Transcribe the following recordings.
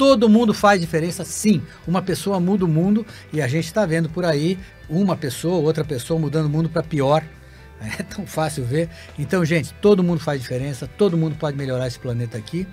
todo mundo faz diferença, sim. Uma pessoa muda o mundo e a gente está vendo por aí uma pessoa, outra pessoa mudando o mundo para pior. É tão fácil ver. Então, gente, todo mundo faz diferença, todo mundo pode melhorar esse planeta aqui.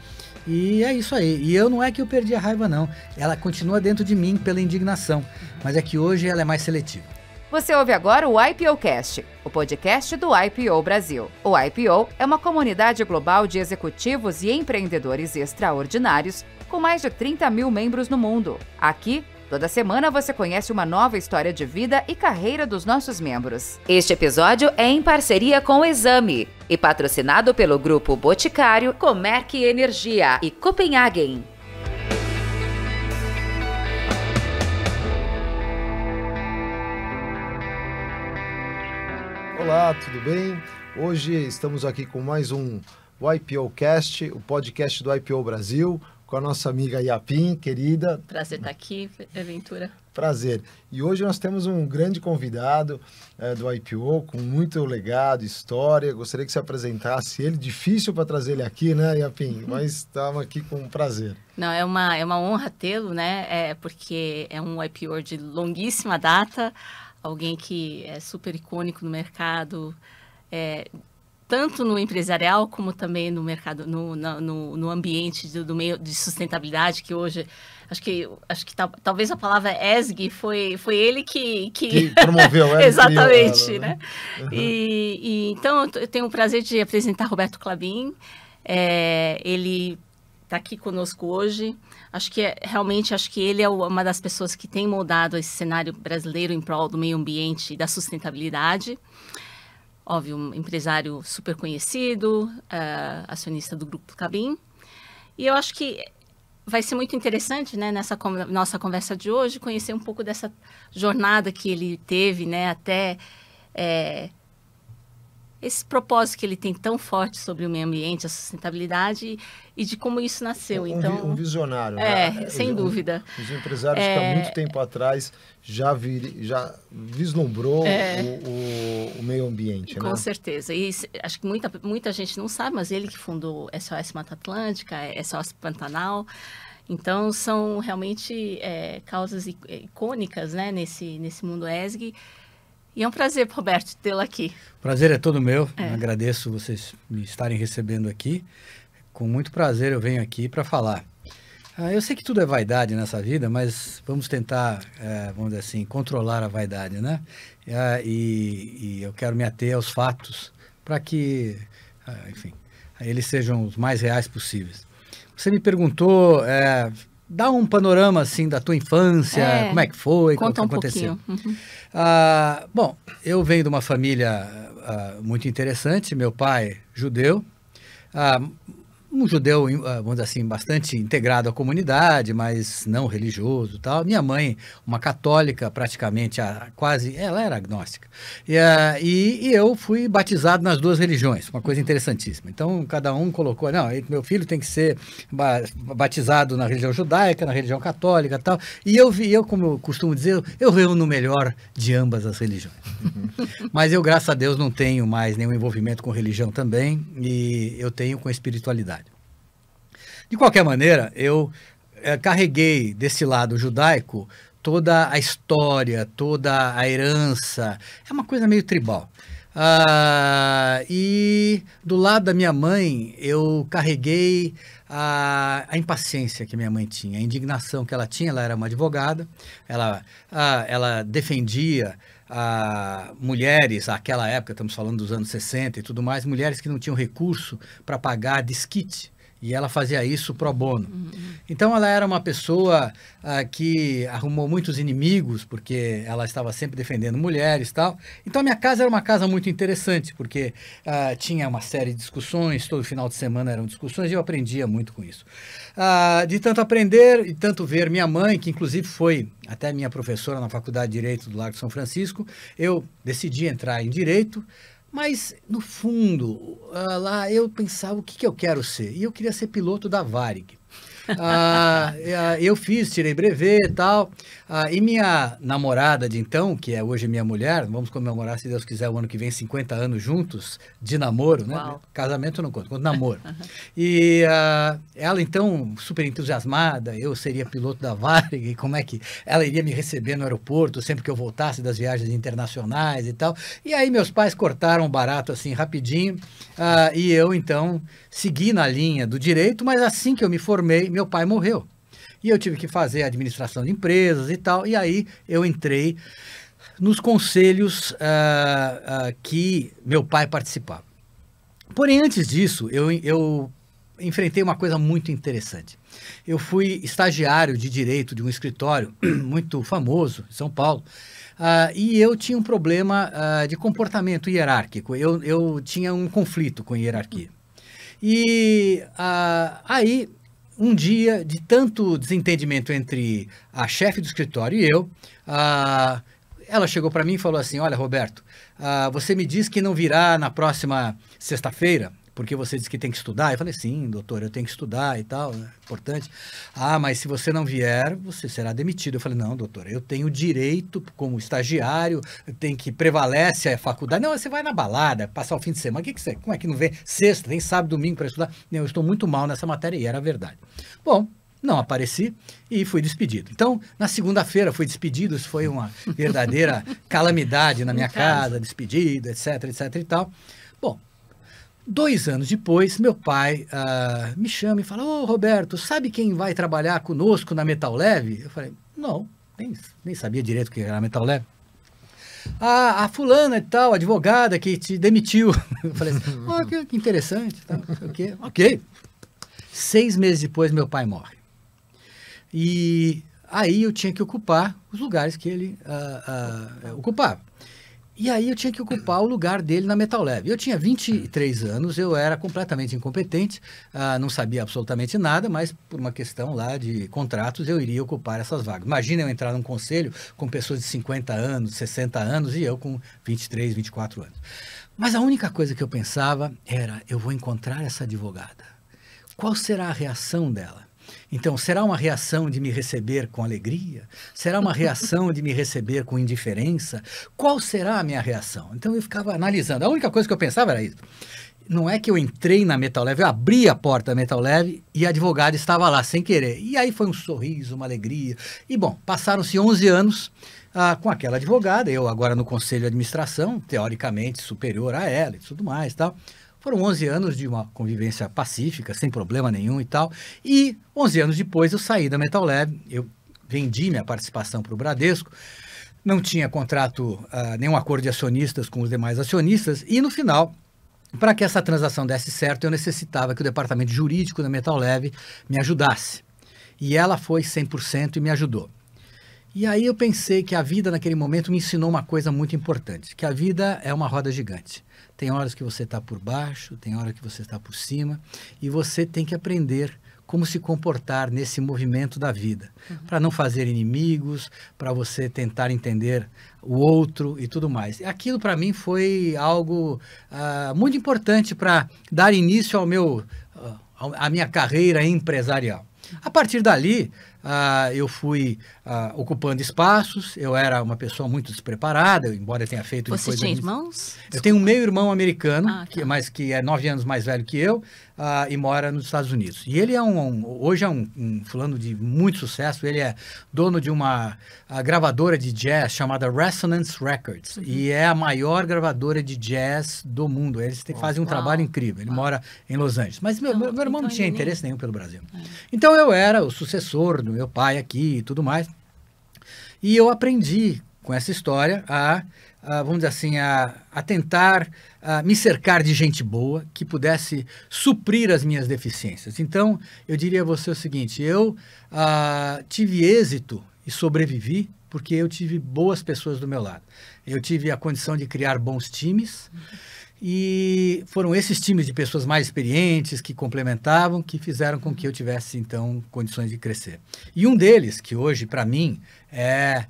E é isso aí. E eu não é que eu perdi a raiva, não. Ela continua dentro de mim pela indignação. Mas é que hoje ela é mais seletiva. Você ouve agora o IPOcast, o podcast do IPO Brasil. O IPO é uma comunidade global de executivos e empreendedores extraordinários com mais de 30 mil membros no mundo. Aqui, toda semana você conhece uma nova história de vida e carreira dos nossos membros. Este episódio é em parceria com o Exame e patrocinado pelo Grupo Boticário, Comerc Energia e Copenhagen. Olá, tudo bem? Hoje estamos aqui com mais um IPOcast, o podcast do IPO Brasil, com a nossa amiga Yapim, querida. Prazer estar aqui, Ventura. Prazer. E hoje nós temos um grande convidado do IPO, com muito legado, história. Gostaria que você apresentasse ele. Difícil para trazer ele aqui, né, Yapim? Mas estamos aqui com prazer. Não, é uma honra tê-lo, né? Porque é um IPO de longuíssima data, alguém que é super icônico no mercado, tanto no empresarial como também no mercado, no ambiente do meio de sustentabilidade, que hoje, acho que talvez a palavra ESG foi ele que promoveu ela. Exatamente, ela, né? Uhum. Então, eu tenho o prazer de apresentar Roberto Klabin. Ele está aqui conosco hoje. Acho que ele é uma das pessoas que tem moldado esse cenário brasileiro em prol do meio ambiente e da sustentabilidade. Óbvio, um empresário super conhecido, acionista do Grupo Klabin. E eu acho que vai ser muito interessante, né, nessa nossa conversa de hoje, conhecer um pouco dessa jornada que ele teve, né, até esse propósito que ele tem tão forte sobre o meio ambiente, a sustentabilidade e de como isso nasceu. Um visionário. Né? Sem dúvida. Os empresários que há muito tempo atrás já vislumbrou o meio ambiente. Com né? certeza. E acho que muita gente não sabe, mas ele que fundou SOS Mata Atlântica, SOS Pantanal. Então, são realmente causas icônicas, né, nesse mundo ESG. E é um prazer, Roberto, tê-lo aqui. Prazer é todo meu. Agradeço vocês me estarem recebendo aqui. Com muito prazer eu venho aqui para falar. Eu sei que tudo é vaidade nessa vida, mas vamos tentar, vamos dizer assim, controlar a vaidade, né? E eu quero me ater aos fatos para que, enfim, eles sejam os mais reais possíveis. Você me perguntou... Dá um panorama, assim, da tua infância, como é que foi, o que aconteceu. Pouquinho. Bom, eu venho de uma família muito interessante, meu pai judeu, um judeu, vamos dizer assim, bastante integrado à comunidade, mas não religioso e tal. Minha mãe, uma católica, praticamente ela era agnóstica. E eu fui batizado nas duas religiões, uma coisa interessantíssima. Então, cada um colocou, não, meu filho tem que ser batizado na religião judaica, na religião católica e tal. E eu, como eu costumo dizer, eu reúno o melhor de ambas as religiões. Mas eu, graças a Deus, não tenho mais nenhum envolvimento com religião também, e eu tenho com espiritualidade. De qualquer maneira, eu carreguei desse lado judaico toda a história, toda a herança. É uma coisa meio tribal. E do lado da minha mãe, eu carreguei a impaciência que minha mãe tinha, a indignação que ela tinha. Ela era uma advogada, ela defendia mulheres, naquela época, estamos falando dos anos 60 e tudo mais, mulheres que não tinham recurso para pagar desquite. E ela fazia isso pro bono. Então, ela era uma pessoa que arrumou muitos inimigos, porque ela estava sempre defendendo mulheres e tal. Então, a minha casa era uma casa muito interessante, porque tinha uma série de discussões, todo final de semana eram discussões, e eu aprendia muito com isso. De tanto aprender e tanto ver minha mãe, que inclusive foi até minha professora na Faculdade de Direito do Largo de São Francisco, eu decidi entrar em Direito. Mas, no fundo, lá eu pensava o que eu quero ser. E eu queria ser piloto da Varig. Eu tirei brevet e tal, e minha namorada de então, que é hoje minha mulher, vamos comemorar, se Deus quiser, o ano que vem, 50 anos juntos de namoro, né? Uau. Casamento eu não conto namoro. E ela então, super entusiasmada, eu seria piloto da Varig, como é que ela iria me receber no aeroporto sempre que eu voltasse das viagens internacionais e tal. E aí meus pais cortaram o barato assim rapidinho, e eu então segui na linha do direito, mas assim que eu me formei, meu pai morreu. E eu tive que fazer administração de empresas e tal, e aí eu entrei nos conselhos que meu pai participava. Porém, antes disso, eu enfrentei uma coisa muito interessante. Eu fui estagiário de direito de um escritório muito famoso em São Paulo, e eu tinha um problema de comportamento hierárquico. Eu tinha um conflito com hierarquia. E aí, um dia, de tanto desentendimento entre a chefe do escritório e eu, ela chegou para mim e falou assim: olha, Roberto, você me diz que não virá na próxima sexta-feira, porque você disse que tem que estudar. Eu falei: sim, doutor, eu tenho que estudar e tal, é importante. Mas se você não vier, você será demitido. Eu falei: não, doutor, eu tenho direito como estagiário, tem que prevalece a faculdade. Não, você vai na balada, passar o fim de semana. Como é que não vem sexta, tem sábado, domingo para estudar? Não, eu estou muito mal nessa matéria, e era verdade. Bom, não apareci e fui despedido. Então, na segunda-feira fui despedido, isso foi uma verdadeira calamidade na minha casa, despedido, etc, etc e tal. Bom, 2 anos depois, meu pai me chama e fala: ô, Roberto, sabe quem vai trabalhar conosco na Metal Leve? Eu falei: não, nem sabia direito o que era a Metal Leve. A fulana e tal, advogada que te demitiu. Eu falei assim: que interessante. Tá, ok. 6 meses depois, meu pai morre. E aí eu tinha que ocupar os lugares que ele ocupava. E aí eu tinha que ocupar o lugar dele na Metal Leve. Eu tinha 23 anos, eu era completamente incompetente, não sabia absolutamente nada, mas por uma questão lá de contratos eu iria ocupar essas vagas. Imagina eu entrar num conselho com pessoas de 50 anos, 60 anos e eu com 23, 24 anos. Mas a única coisa que eu pensava era: eu vou encontrar essa advogada. Qual será a reação dela? Então, será uma reação de me receber com alegria? Será uma reação de me receber com indiferença? Qual será a minha reação? Então, eu ficava analisando. A única coisa que eu pensava era isso. Não é que eu entrei na Metal Leve, eu abri a porta da Metal Leve e a advogada estava lá, sem querer. E aí foi um sorriso, uma alegria. E, bom, passaram-se 11 anos com aquela advogada, eu agora no conselho de administração, teoricamente superior a ela e tudo mais, tal. Foram 11 anos de uma convivência pacífica, sem problema nenhum e tal. E 11 anos depois eu saí da Metal Leve, eu vendi minha participação para o Bradesco, não tinha contrato, nenhum acordo de acionistas com os demais acionistas, e no final, para que essa transação desse certo, eu necessitava que o departamento jurídico da Metal Leve me ajudasse. E ela foi 100% e me ajudou. E aí eu pensei que a vida naquele momento me ensinou uma coisa muito importante, que a vida é uma roda gigante. Tem horas que você está por baixo, tem horas que você está por cima, e você tem que aprender como se comportar nesse movimento da vida, para não fazer inimigos, para você tentar entender o outro e tudo mais. Aquilo para mim foi algo muito importante para dar início à minha carreira empresarial. A partir dali, eu fui ocupando espaços, eu era uma pessoa muito despreparada, embora eu tenha feito... Você tinha irmãos? Eu tenho um meio-irmão americano, que é 9 anos mais velho que eu, e mora nos Estados Unidos. E ele hoje é um fulano de muito sucesso, ele é dono de uma gravadora de jazz chamada Resonance Records, e é a maior gravadora de jazz do mundo. Eles fazem um trabalho incrível, ele mora em Los Angeles. Mas meu irmão não tinha interesse nenhum pelo Brasil. Então eu era o sucessor do meu pai aqui e tudo mais. E eu aprendi com essa história vamos dizer assim, a tentar me cercar de gente boa que pudesse suprir as minhas deficiências. Então, eu diria a você o seguinte: eu tive êxito e sobrevivi porque eu tive boas pessoas do meu lado. Eu tive a condição de criar bons times, e foram esses times de pessoas mais experientes, que complementavam, que fizeram com que eu tivesse, então, condições de crescer. E um deles, que hoje, para mim, é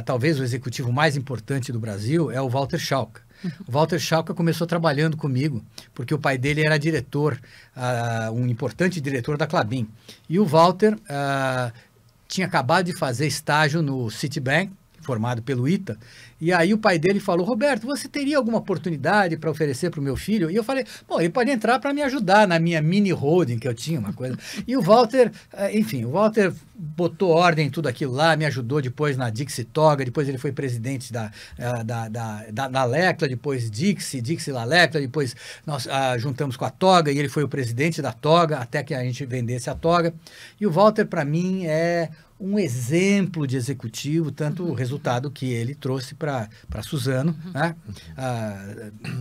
talvez o executivo mais importante do Brasil é o Walter Schalka. O Walter Schalka começou trabalhando comigo, porque o pai dele era diretor, um importante diretor da Klabin. E o Walter tinha acabado de fazer estágio no Citibank, formado pelo ITA, e aí o pai dele falou, Roberto, você teria alguma oportunidade para oferecer para o meu filho? E eu falei, bom, ele pode entrar para me ajudar na minha mini holding, que eu tinha, uma coisa. E o Walter, enfim, o Walter botou ordem em tudo aquilo lá, me ajudou depois na Dixie Toga, depois ele foi presidente da Lecla, depois Dixie La Lecla, depois nós juntamos com a Toga e ele foi o presidente da Toga, até que a gente vendesse a Toga. E o Walter, para mim, é um exemplo de executivo, tanto o resultado que ele trouxe para Suzano, né?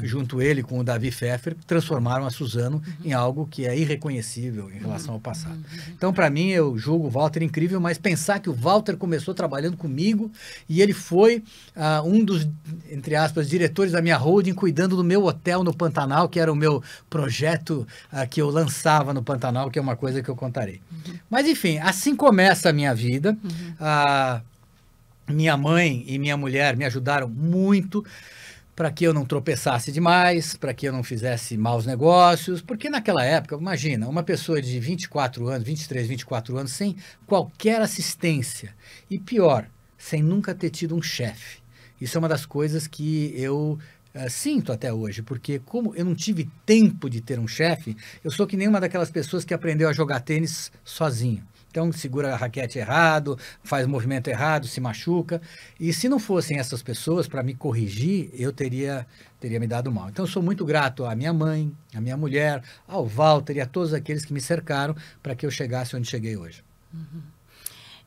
Junto ele com o Davi Pfeffer, transformaram a Suzano em algo que é irreconhecível em relação ao passado. Então, para mim, eu julgo o Walter incrível, mas pensar que o Walter começou trabalhando comigo e ele foi um dos, entre aspas, diretores da minha holding, cuidando do meu hotel no Pantanal, que era o meu projeto que eu lançava no Pantanal, que é uma coisa que eu contarei. Mas, enfim, assim começa a minha vida. Minha mãe e minha mulher me ajudaram muito para que eu não tropeçasse demais, para que eu não fizesse maus negócios, porque naquela época, imagina, uma pessoa de 24 anos, 23, 24 anos, sem qualquer assistência, e pior, sem nunca ter tido um chefe. Isso é uma das coisas que eu sinto até hoje, porque como eu não tive tempo de ter um chefe, eu sou que nem uma daquelas pessoas que aprendeu a jogar tênis sozinho. Então, segura a raquete errado, faz movimento errado, se machuca. E se não fossem essas pessoas para me corrigir, eu teria me dado mal. Então, eu sou muito grato à minha mãe, à minha mulher, ao Walter e a todos aqueles que me cercaram para que eu chegasse onde cheguei hoje.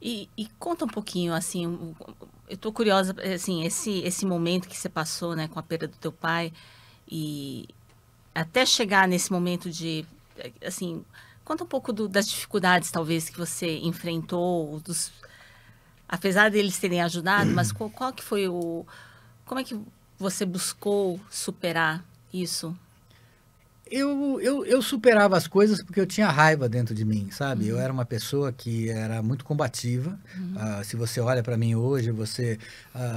E conta um pouquinho, assim, eu estou curiosa, assim, esse momento que você passou, né, com a perda do teu pai, e até chegar nesse momento de, assim... Conta um pouco das dificuldades, talvez, que você enfrentou, apesar deles terem ajudado, mas qual que foi como é que você buscou superar isso? Eu superava as coisas porque eu tinha raiva dentro de mim, sabe? Eu era uma pessoa que era muito combativa. Se você olha para mim hoje, você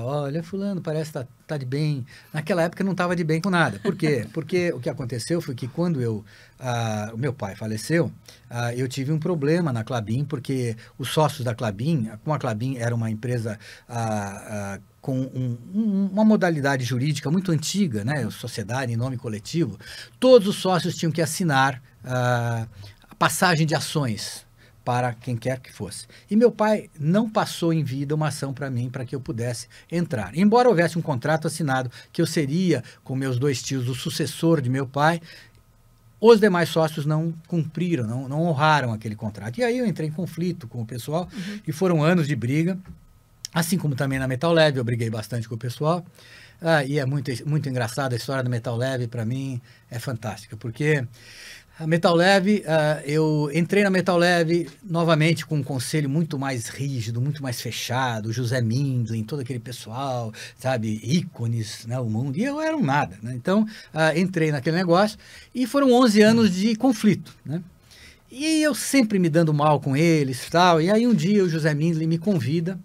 olha, fulano, parece que tá de bem. Naquela época eu não estava de bem com nada. Por quê? Porque o que aconteceu foi que quando o meu pai faleceu, eu tive um problema na Klabin, porque os sócios da Klabin, como a Klabin era uma empresa com uma modalidade jurídica muito antiga, né, sociedade em nome coletivo, todos os sócios tinham que assinar a passagem de ações para quem quer que fosse. E meu pai não passou em vida uma ação para mim, para que eu pudesse entrar. Embora houvesse um contrato assinado que eu seria, com meus 2 tios, o sucessor de meu pai, os demais sócios não cumpriram, não honraram aquele contrato. E aí eu entrei em conflito com o pessoal e foram anos de briga. Assim como também na Metal Leve, eu briguei bastante com o pessoal. E é muito engraçado, a história da Metal Leve, para mim, é fantástica. Porque a Metal Leve, eu entrei na Metal Leve novamente com um conselho muito mais rígido, muito mais fechado. José Mindlin, todo aquele pessoal, sabe, ícones, né, o mundo. E eu era um nada, né? Então, entrei naquele negócio e foram 11 anos de conflito, né? E eu sempre me dando mal com eles e tal. E aí um dia o José Mindlin me convida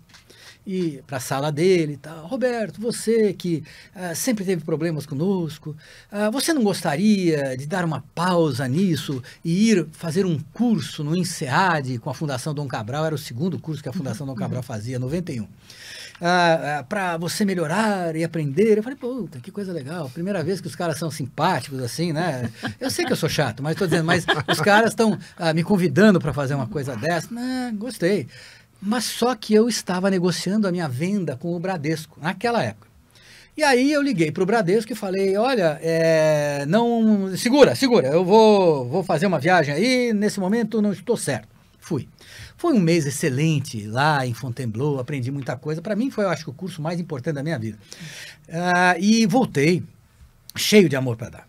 para a sala dele e tal. Roberto, você que sempre teve problemas conosco, você não gostaria de dar uma pausa nisso e ir fazer um curso no INSEAD com a Fundação Dom Cabral? Era o segundo curso que a Fundação Dom Cabral fazia, 91. Para você melhorar e aprender. Eu falei, puta, que coisa legal. Primeira vez que os caras são simpáticos assim, né? Eu sei que eu sou chato, mas estou dizendo, mas os caras estão me convidando para fazer uma coisa dessa. Não, gostei. Mas só que eu estava negociando a minha venda com o Bradesco, naquela época. E aí eu liguei para o Bradesco e falei, olha, não, segura, eu vou fazer uma viagem aí, nesse momento não estou certo. Fui. Foi um mês excelente lá em Fontainebleau, aprendi muita coisa. Para mim foi, eu acho, o curso mais importante da minha vida. E voltei cheio de amor para dar.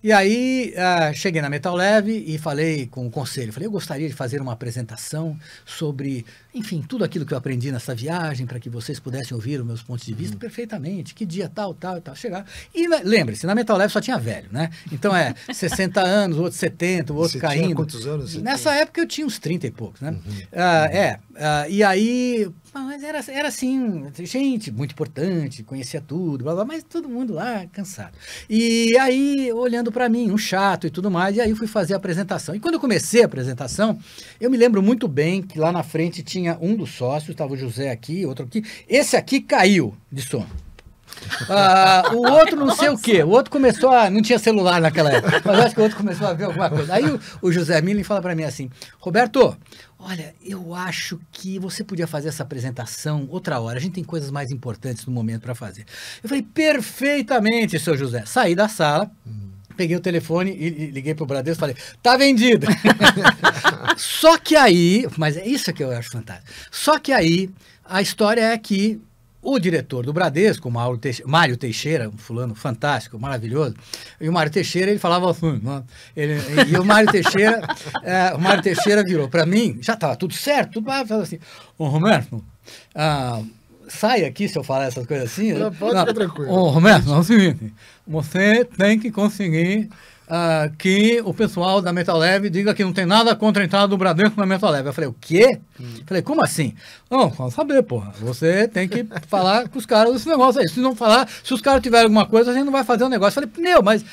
E aí, cheguei na Metal Leve e falei com o conselho, falei, eu gostaria de fazer uma apresentação sobre, enfim, tudo aquilo que eu aprendi nessa viagem, para que vocês pudessem ouvir os meus pontos de vista perfeitamente, que dia tal, chegar. E lembre-se, na Metal Leve só tinha velho, né? Então 60 anos, o outro 70, o outro caindo. Tinha quantos anos? Nessa época eu tinha uns 30 e poucos, né? E aí Mas era assim, gente muito importante, conhecia tudo, blá, blá, mas todo mundo lá cansado. E aí, olhando para mim, um chato e tudo mais, e aí eu fui fazer a apresentação. E quando eu comecei a apresentação, eu me lembro muito bem que lá na frente tinha um dos sócios, estava o José aqui, outro aqui. Esse aqui caiu de sono. O outro não sei o quê, o outro começou a... Não tinha celular naquela época, mas acho que o outro começou a ver alguma coisa. Aí o José Milling fala para mim assim, Roberto, olha, eu acho que você podia fazer essa apresentação outra hora, a gente tem coisas mais importantes no momento para fazer. Eu falei, perfeitamente, seu José. Saí da sala, peguei o telefone e liguei pro Bradesco e falei, tá vendido. Só que aí, mas é isso que eu acho fantástico, só que aí a história é que o diretor do Bradesco, Mário Teixeira, um fulano fantástico, maravilhoso, e o Mário Teixeira, ele falava assim, e o Mário Teixeira virou para mim, já estava tudo certo, tudo falava assim, ô Roberto, sai aqui se eu falar essas coisas assim. Não, pode ficar tranquilo. Ô Roberto, é o seguinte, você tem que conseguir que o pessoal da Metal Leve diga que não tem nada contra a entrada do Bradesco na Metal Leve. Eu falei, o quê? Falei, como assim? Não, quero saber, porra. Você tem que falar com os caras desse negócio aí. Se não falar, se os caras tiverem alguma coisa, a gente não vai fazer o negócio. Eu falei, mas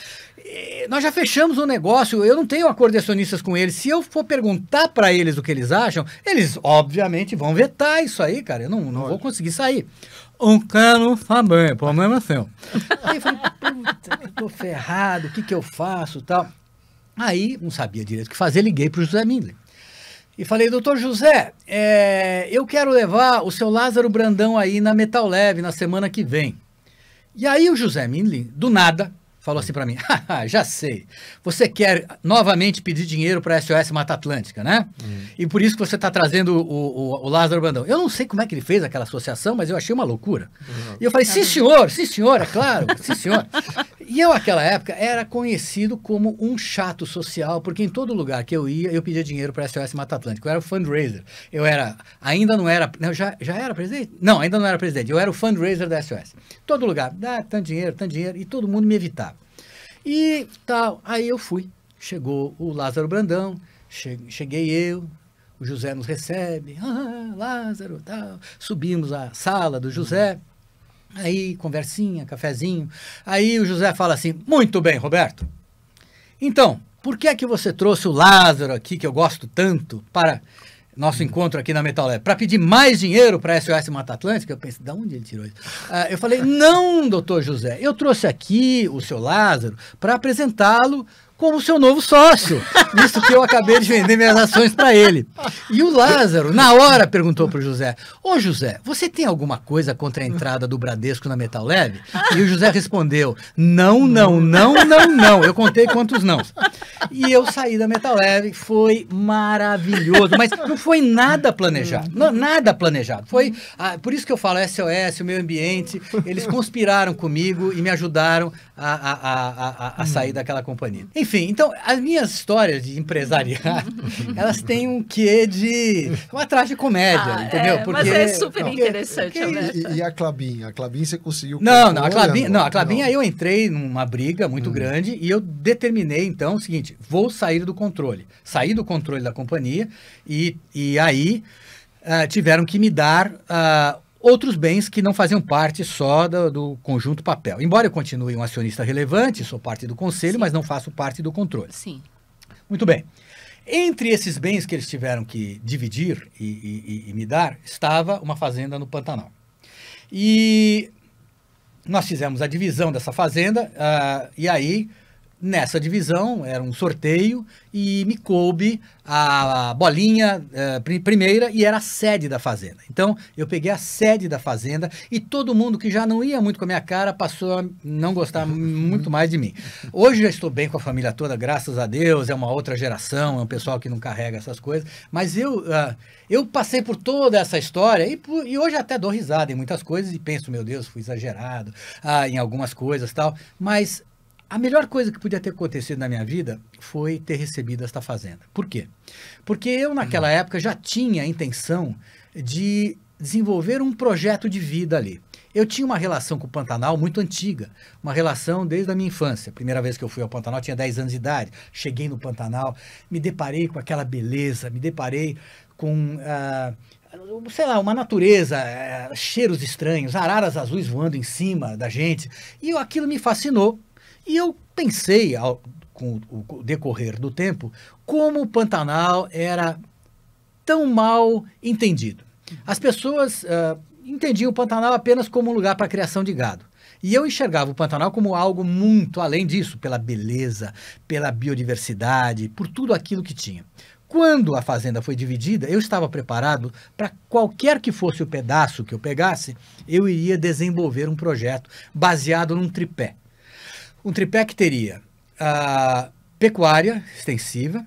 nós já fechamos o negócio, eu não tenho acordo de acionistas com eles. Se eu for perguntar para eles o que eles acham, eles obviamente vão vetar isso aí, cara. Eu não vou conseguir sair. Quero saber, problema é seu. Aí eu falei, puta, eu tô ferrado, o que eu faço, tal. Aí, não sabia direito o que fazer, liguei pro José Milling. E falei, doutor José, eu quero levar o seu Lázaro Brandão aí na Metal Leve na semana que vem. E aí o José Milling, do nada, falou assim para mim, já sei, você quer novamente pedir dinheiro para a SOS Mata Atlântica, né? E por isso que você está trazendo o Lázaro Brandão. Eu não sei como é que ele fez aquela associação, mas eu achei uma loucura. E eu falei, sim senhor, é claro, sim senhor. E eu, naquela época, era conhecido como um chato social, porque em todo lugar que eu ia, eu pedia dinheiro para a SOS Mata Atlântica. Eu era o fundraiser. Ainda não era, já era presidente? Não, ainda não era presidente. Eu era o fundraiser da SOS. Todo lugar, dá tanto dinheiro, e todo mundo me evitava. E tal, aí eu fui, chegou o Lázaro Brandão, cheguei eu, o José nos recebe, Lázaro, tal, subimos a sala do José, aí conversinha, cafezinho, aí o José fala assim, muito bem, Roberto, então, por que é que você trouxe o Lázaro aqui, que eu gosto tanto, para nosso encontro aqui na Metal Lab, para pedir mais dinheiro para a SOS Mata Atlântica? Eu pensei, de onde ele tirou isso? Eu falei, não, doutor José, eu trouxe aqui o seu Lázaro para apresentá-lo como seu novo sócio, visto que eu acabei de vender minhas ações para ele. E o Lázaro, na hora, perguntou para o José, ô José, você tem alguma coisa contra a entrada do Bradesco na Metal Leve? E o José respondeu, não. Eu contei quantos não. E eu saí da Metal Leve, foi maravilhoso, mas não foi nada planejado, nada planejado. Foi, por isso que eu falo SOS, o meio ambiente, eles conspiraram comigo e me ajudaram a sair daquela companhia. Enfim, então, as minhas histórias de empresariado, elas têm um quê de uma tragicomédia, entendeu? Porque, mas é super interessante, né? E a Klabin? A Klabin você conseguiu... A Klabin aí eu entrei numa briga muito grande e eu determinei, então, o seguinte, vou sair do controle. Saí do controle da companhia e aí tiveram que me dar... outros bens que não faziam parte só do conjunto papel. Embora eu continue um acionista relevante, sou parte do conselho, mas não faço parte do controle. Sim. Muito bem. Entre esses bens que eles tiveram que dividir e me dar, estava uma fazenda no Pantanal. E nós fizemos a divisão dessa fazenda, e aí... Nessa divisão, era um sorteio e me coube a bolinha primeira e era a sede da fazenda. Então, eu peguei a sede da fazenda e todo mundo que já não ia muito com a minha cara passou a não gostar muito mais de mim. Hoje já estou bem com a família toda, graças a Deus, é uma outra geração, é um pessoal que não carrega essas coisas, mas eu passei por toda essa história e hoje até dou risada em muitas coisas e penso, meu Deus, fui exagerado em algumas coisas e tal, mas... A melhor coisa que podia ter acontecido na minha vida foi ter recebido esta fazenda. Por quê? Porque eu, naquela época, já tinha a intenção de desenvolver um projeto de vida ali. Eu tinha uma relação com o Pantanal muito antiga, uma relação desde a minha infância. A primeira vez que eu fui ao Pantanal, eu tinha 10 anos de idade. Cheguei no Pantanal, me deparei com aquela beleza, me deparei com sei lá, uma natureza, cheiros estranhos, araras azuis voando em cima da gente. E aquilo me fascinou. E eu pensei, com o decorrer do tempo, como o Pantanal era tão mal entendido. As pessoas entendiam o Pantanal apenas como um lugar para criação de gado. E eu enxergava o Pantanal como algo muito além disso, pela beleza, pela biodiversidade, por tudo aquilo que tinha. Quando a fazenda foi dividida, eu estava preparado para qualquer que fosse o pedaço que eu pegasse, eu iria desenvolver um projeto baseado num tripé. Um tripé que teria pecuária extensiva,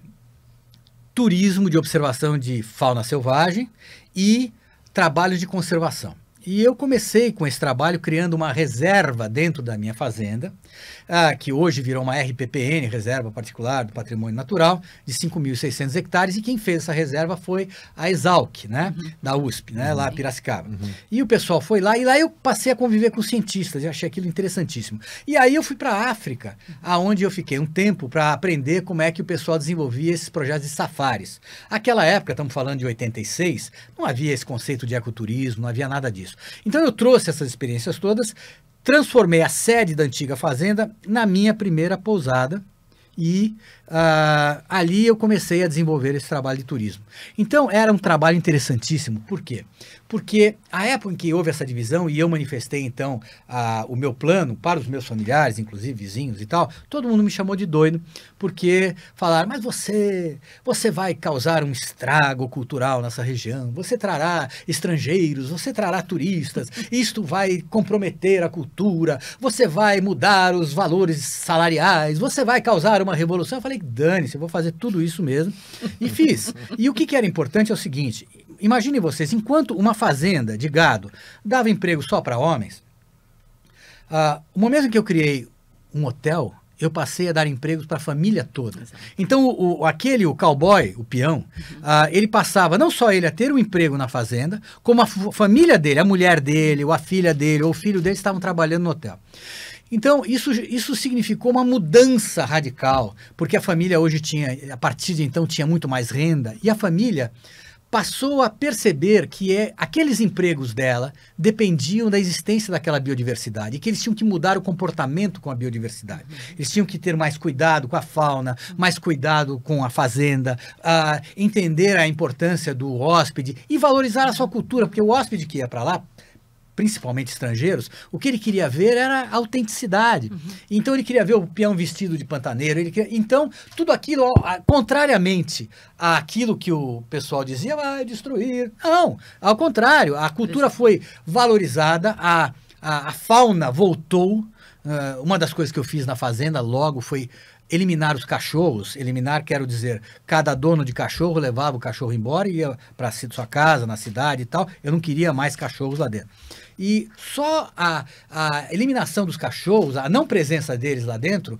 turismo de observação de fauna selvagem e trabalho de conservação. E eu comecei com esse trabalho criando uma reserva dentro da minha fazenda, que hoje virou uma RPPN, Reserva Particular do Patrimônio Natural, de 5.600 hectares, e quem fez essa reserva foi a Exalc, né, da USP, né, lá em Piracicaba. E o pessoal foi lá, e lá eu passei a conviver com cientistas, e achei aquilo interessantíssimo. E aí eu fui para a África, onde eu fiquei um tempo para aprender como é que o pessoal desenvolvia esses projetos de safaris. Aquela época, estamos falando de 86, não havia esse conceito de ecoturismo, não havia nada disso. Então eu trouxe essas experiências todas, transformei a sede da antiga fazenda na minha primeira pousada e ali eu comecei a desenvolver esse trabalho de turismo. Então era um trabalho interessantíssimo. Por quê? Porque a época em que houve essa divisão e eu manifestei então o meu plano para os meus familiares, inclusive vizinhos e tal, todo mundo me chamou de doido, porque falaram, mas você vai causar um estrago cultural nessa região, você trará estrangeiros, você trará turistas, isto vai comprometer a cultura, você vai mudar os valores salariais, você vai causar uma revolução. Eu falei, dane-se, eu vou fazer tudo isso mesmo. E fiz. E o que era importante é o seguinte, imaginem vocês, enquanto uma fazenda de gado dava emprego só para homens, no momento em que eu criei um hotel, eu passei a dar empregos para a família toda. Então, o cowboy, o peão, ele passava, não só ele a ter um emprego na fazenda, como a família dele, a mulher dele, ou a filha dele, ou o filho dele estavam trabalhando no hotel. Então, isso significou uma mudança radical, porque a família hoje a partir de então, tinha muito mais renda, e a família passou a perceber que aqueles empregos dela dependiam da existência daquela biodiversidade, e que eles tinham que mudar o comportamento com a biodiversidade. Eles tinham que ter mais cuidado com a fauna, mais cuidado com a fazenda, entender a importância do hóspede e valorizar a sua cultura, porque o hóspede que ia para lá, principalmente estrangeiros, o que ele queria ver era a autenticidade. Então ele queria ver o peão vestido de pantaneiro, então tudo aquilo, contrariamente àquilo que o pessoal dizia, vai destruir. Não, ao contrário, a cultura foi valorizada, a fauna voltou. Uma das coisas que eu fiz na fazenda logo foi eliminar os cachorros. Eliminar, quero dizer, cada dono de cachorro levava o cachorro embora e ia para sua casa, na cidade e tal. Eu não queria mais cachorros lá dentro. E só a eliminação dos cachorros, a não presença deles lá dentro,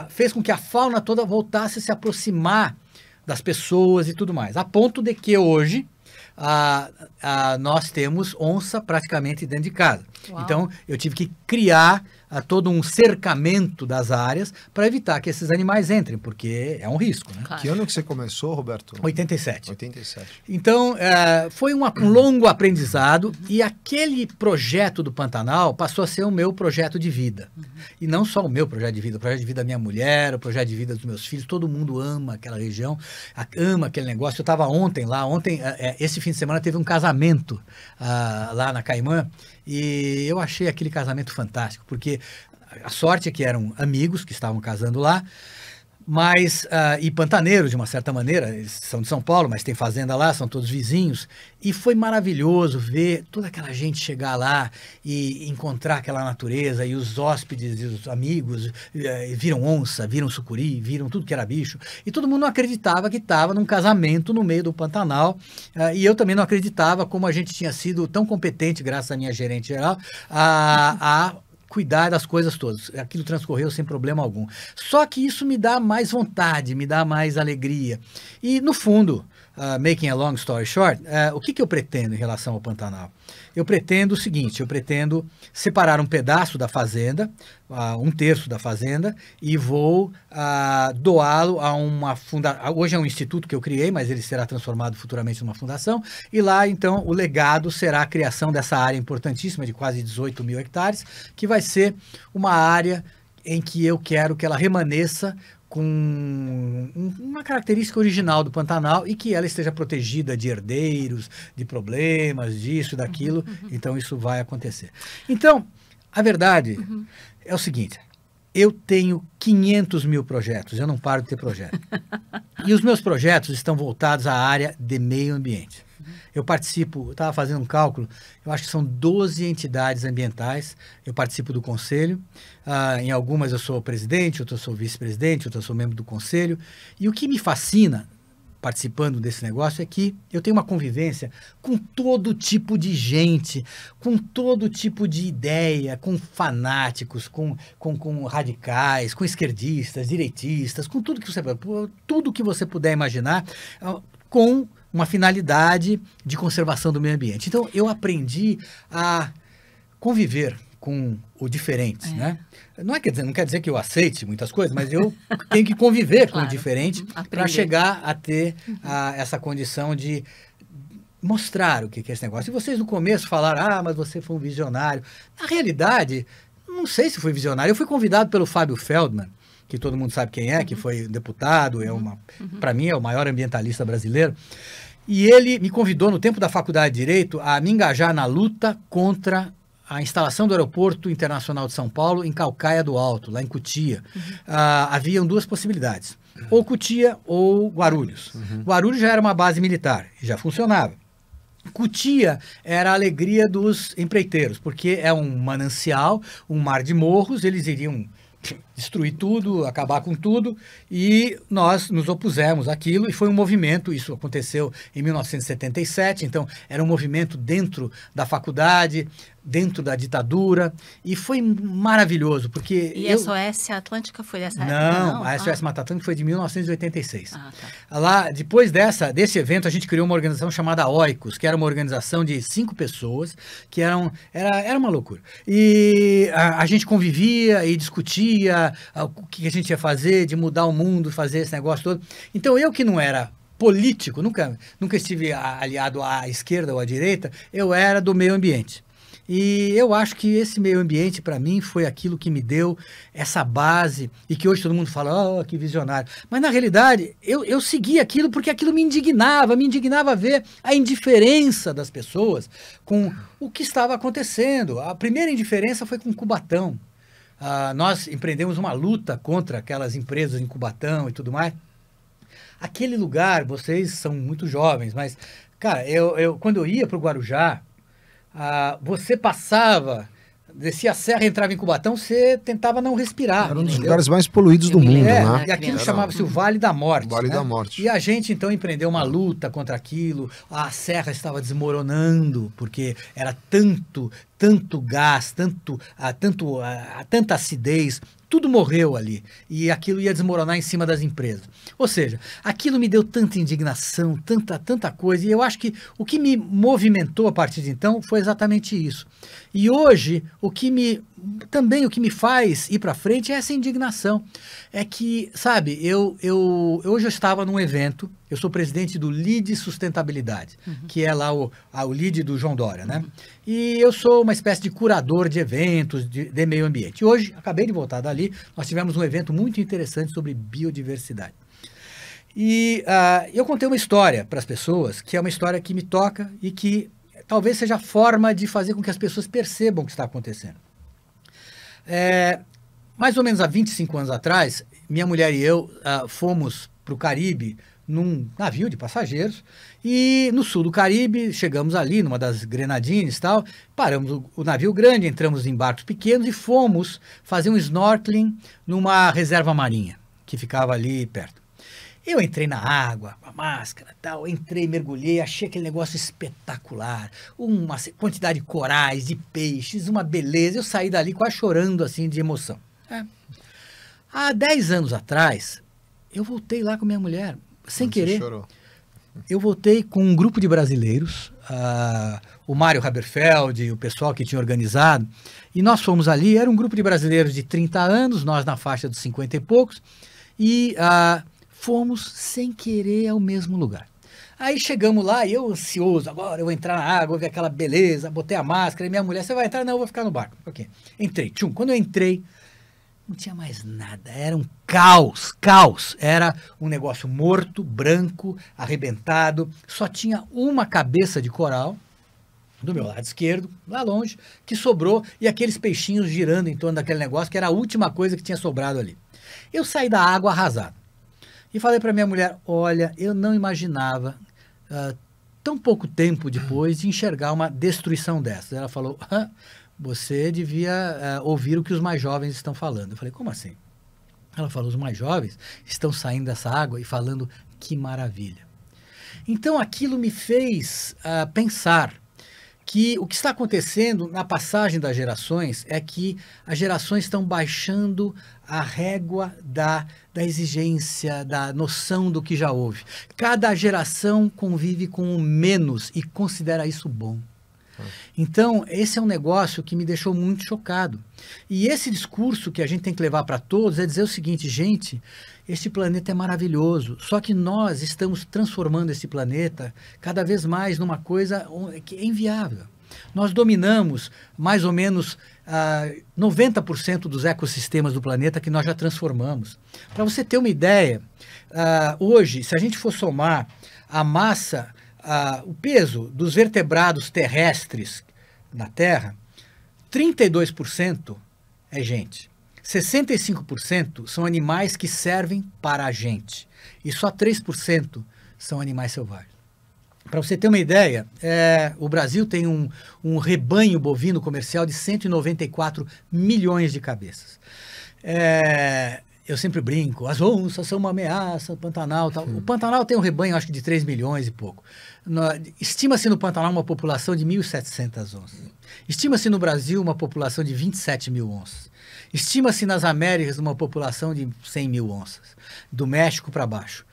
fez com que a fauna toda voltasse a se aproximar das pessoas e tudo mais. A ponto de que hoje nós temos onça praticamente dentro de casa. Uau. Então eu tive que criar todo um cercamento das áreas para evitar que esses animais entrem, porque é um risco, né? Claro. Que ano que você começou, Roberto? 87. 87. Então, foi um longo aprendizado, e aquele projeto do Pantanal passou a ser o meu projeto de vida. E não só o meu projeto de vida, o projeto de vida da minha mulher, o projeto de vida dos meus filhos, todo mundo ama aquela região, ama aquele negócio. Eu estava ontem lá, esse fim de semana teve um casamento lá na Caimã, e eu achei aquele casamento fantástico, porque a sorte é que eram amigos que estavam casando lá, mas, e pantaneiros de uma certa maneira, eles são de São Paulo, mas tem fazenda lá, são todos vizinhos, e foi maravilhoso ver toda aquela gente chegar lá e encontrar aquela natureza, e os hóspedes e os amigos viram onça, viram sucuri, viram tudo que era bicho, e todo mundo não acreditava que estava num casamento no meio do Pantanal, e eu também não acreditava como a gente tinha sido tão competente, graças à minha gerente geral, a cuidar das coisas todas. Aquilo transcorreu sem problema algum. Só que isso me dá mais vontade, me dá mais alegria. E, no fundo, making a long story short, o que eu pretendo em relação ao Pantanal? Eu pretendo o seguinte, eu pretendo separar um pedaço da fazenda, 1/3 da fazenda, e vou doá-lo a uma fundação. Hoje é um instituto que eu criei, mas ele será transformado futuramente numa fundação, e lá, então, o legado será a criação dessa área importantíssima de quase 18 mil hectares, que vai ser uma área em que eu quero que ela remaneça com uma característica original do Pantanal e que ela esteja protegida de herdeiros, de problemas, disso, daquilo. Então, isso vai acontecer. Então, a verdade é o seguinte, eu tenho 500 mil projetos, eu não paro de ter projeto. E os meus projetos estão voltados à área de meio ambiente. Eu participo, eu estava fazendo um cálculo, eu acho que são 12 entidades ambientais, eu participo do conselho, em algumas eu sou presidente, outras eu sou vice-presidente, outras eu sou membro do conselho, e o que me fascina participando desse negócio é que eu tenho uma convivência com todo tipo de gente, com todo tipo de ideia, com fanáticos, com radicais, com esquerdistas, direitistas, com tudo que você puder imaginar, com uma finalidade de conservação do meio ambiente. Então, eu aprendi a conviver com o diferente, né? Não quer dizer que eu aceite muitas coisas, mas eu tenho que conviver com o diferente para chegar a ter essa condição de mostrar o que é esse negócio. E vocês no começo falaram, mas você foi um visionário. Na realidade, não sei se foi visionário. Eu fui convidado pelo Fábio Feldman, que todo mundo sabe quem é, que foi deputado, para mim é o maior ambientalista brasileiro, e ele me convidou no tempo da Faculdade de Direito a me engajar na luta contra a instalação do Aeroporto Internacional de São Paulo em Calcaia do Alto, lá em Cotia. Haviam duas possibilidades, ou Cotia ou Guarulhos. Guarulhos já era uma base militar, já funcionava. Cotia era a alegria dos empreiteiros, porque é um manancial, um mar de morros, eles iriam destruir tudo, acabar com tudo, e nós nos opusemos àquilo, e foi um movimento, isso aconteceu em 1977, então era um movimento dentro da faculdade, dentro da ditadura, e foi maravilhoso, porque... E a SOS Atlântica foi dessa época? Não, a SOS Mata Atlântica foi de 1986. Lá, depois desse evento, a gente criou uma organização chamada Oikos, que era uma organização de 5 pessoas, que era uma loucura. E a gente convivia e discutia o que a gente ia fazer, de mudar o mundo, fazer esse negócio todo. Então, eu que não era político, nunca estive aliado à esquerda ou à direita, eu era do meio ambiente. E eu acho que esse meio ambiente, para mim, foi aquilo que me deu essa base, e que hoje todo mundo fala, que visionário. Mas, na realidade, eu segui aquilo porque aquilo me indignava ver a indiferença das pessoas com o que estava acontecendo. A primeira indiferença foi com Cubatão. Nós empreendemos uma luta contra aquelas empresas em Cubatão e tudo mais. Aquele lugar, vocês são muito jovens, mas, cara, quando eu ia para o Guarujá, você passava, descia a serra, entrava em Cubatão, você tentava não respirar. Era um dos lugares mais poluídos do mundo, né? E aquilo chamava-se o Vale da Morte. Vale da Morte. E a gente, então, empreendeu uma luta contra aquilo. A serra estava desmoronando, porque era tanto gás, tanta acidez, tudo morreu ali, e aquilo ia desmoronar em cima das empresas. Ou seja, aquilo me deu tanta indignação, tanta coisa, e eu acho que o que me movimentou a partir de então foi exatamente isso. E hoje, o que me faz ir para frente é essa indignação. É que, sabe, hoje eu estava num evento, eu sou presidente do LEAD Sustentabilidade, que é lá o LEAD do João Dória, né? E eu sou uma espécie de curador de eventos de meio ambiente. E hoje, acabei de voltar dali, nós tivemos um evento muito interessante sobre biodiversidade. E eu contei uma história para as pessoas, que é uma história que me toca e que talvez seja a forma de fazer com que as pessoas percebam o que está acontecendo. Mais ou menos há 25 anos atrás, minha mulher e eu fomos para o Caribe num navio de passageiros, e no sul do Caribe, chegamos ali numa das Grenadines e tal, paramos o navio grande, entramos em barcos pequenos e fomos fazer um snorkeling numa reserva marinha, que ficava ali perto. Eu entrei na água, com a máscara e tal, mergulhei, achei aquele negócio espetacular, uma quantidade de corais, de peixes, uma beleza, eu saí dali quase chorando assim de emoção. Há 10 anos atrás, eu voltei lá com minha mulher, sem querer. Chorou. eu voltei com um grupo de brasileiros, o Mário Haberfeld e o pessoal que tinha organizado, e nós fomos ali, era um grupo de brasileiros de 30 anos, nós na faixa dos 50 e poucos, e fomos sem querer ao mesmo lugar. Aí chegamos lá, e eu ansioso, agora eu vou entrar na água, vou ver aquela beleza, botei a máscara, e minha mulher, você vai entrar? Não, eu vou ficar no barco. Ok. Entrei, tchum. Quando eu entrei, não tinha mais nada, era um caos, era um negócio morto, branco, arrebentado, só tinha uma cabeça de coral, do meu lado esquerdo, lá longe, que sobrou, e aqueles peixinhos girando em torno daquele negócio, que era a última coisa que tinha sobrado ali. Eu saí da água arrasado, e falei para minha mulher, olha, eu não imaginava, tão pouco tempo depois, de enxergar uma destruição dessa. Ela falou, você devia ouvir o que os mais jovens estão falando. Eu falei, como assim? Ela falou, os mais jovens estão saindo dessa água e falando, que maravilha. Então aquilo me fez pensar que o que está acontecendo na passagem das gerações é que as gerações estão baixando a régua da exigência, da noção do que já houve. Cada geração convive com o menos e considera isso bom. Então, esse é um negócio que me deixou muito chocado. E esse discurso que a gente tem que levar para todos é dizer o seguinte, gente, este planeta é maravilhoso, só que nós estamos transformando esse planeta cada vez mais numa coisa que é inviável. Nós dominamos mais ou menos 90% dos ecossistemas do planeta que nós já transformamos. Para você ter uma ideia, hoje, se a gente for somar a massa, o peso dos vertebrados terrestres na Terra, 32% é gente. 65% são animais que servem para a gente. E só 3% são animais selvagens. Para você ter uma ideia, o Brasil tem um rebanho bovino comercial de 194 milhões de cabeças. Eu sempre brinco, as onças são uma ameaça, o Pantanal tal. O Pantanal tem um rebanho, acho que de 3 milhões e pouco. Estima-se no Pantanal uma população de 1.700 onças. Estima-se no Brasil uma população de 27 mil onças. Estima-se nas Américas uma população de 100 mil onças, do México para baixo.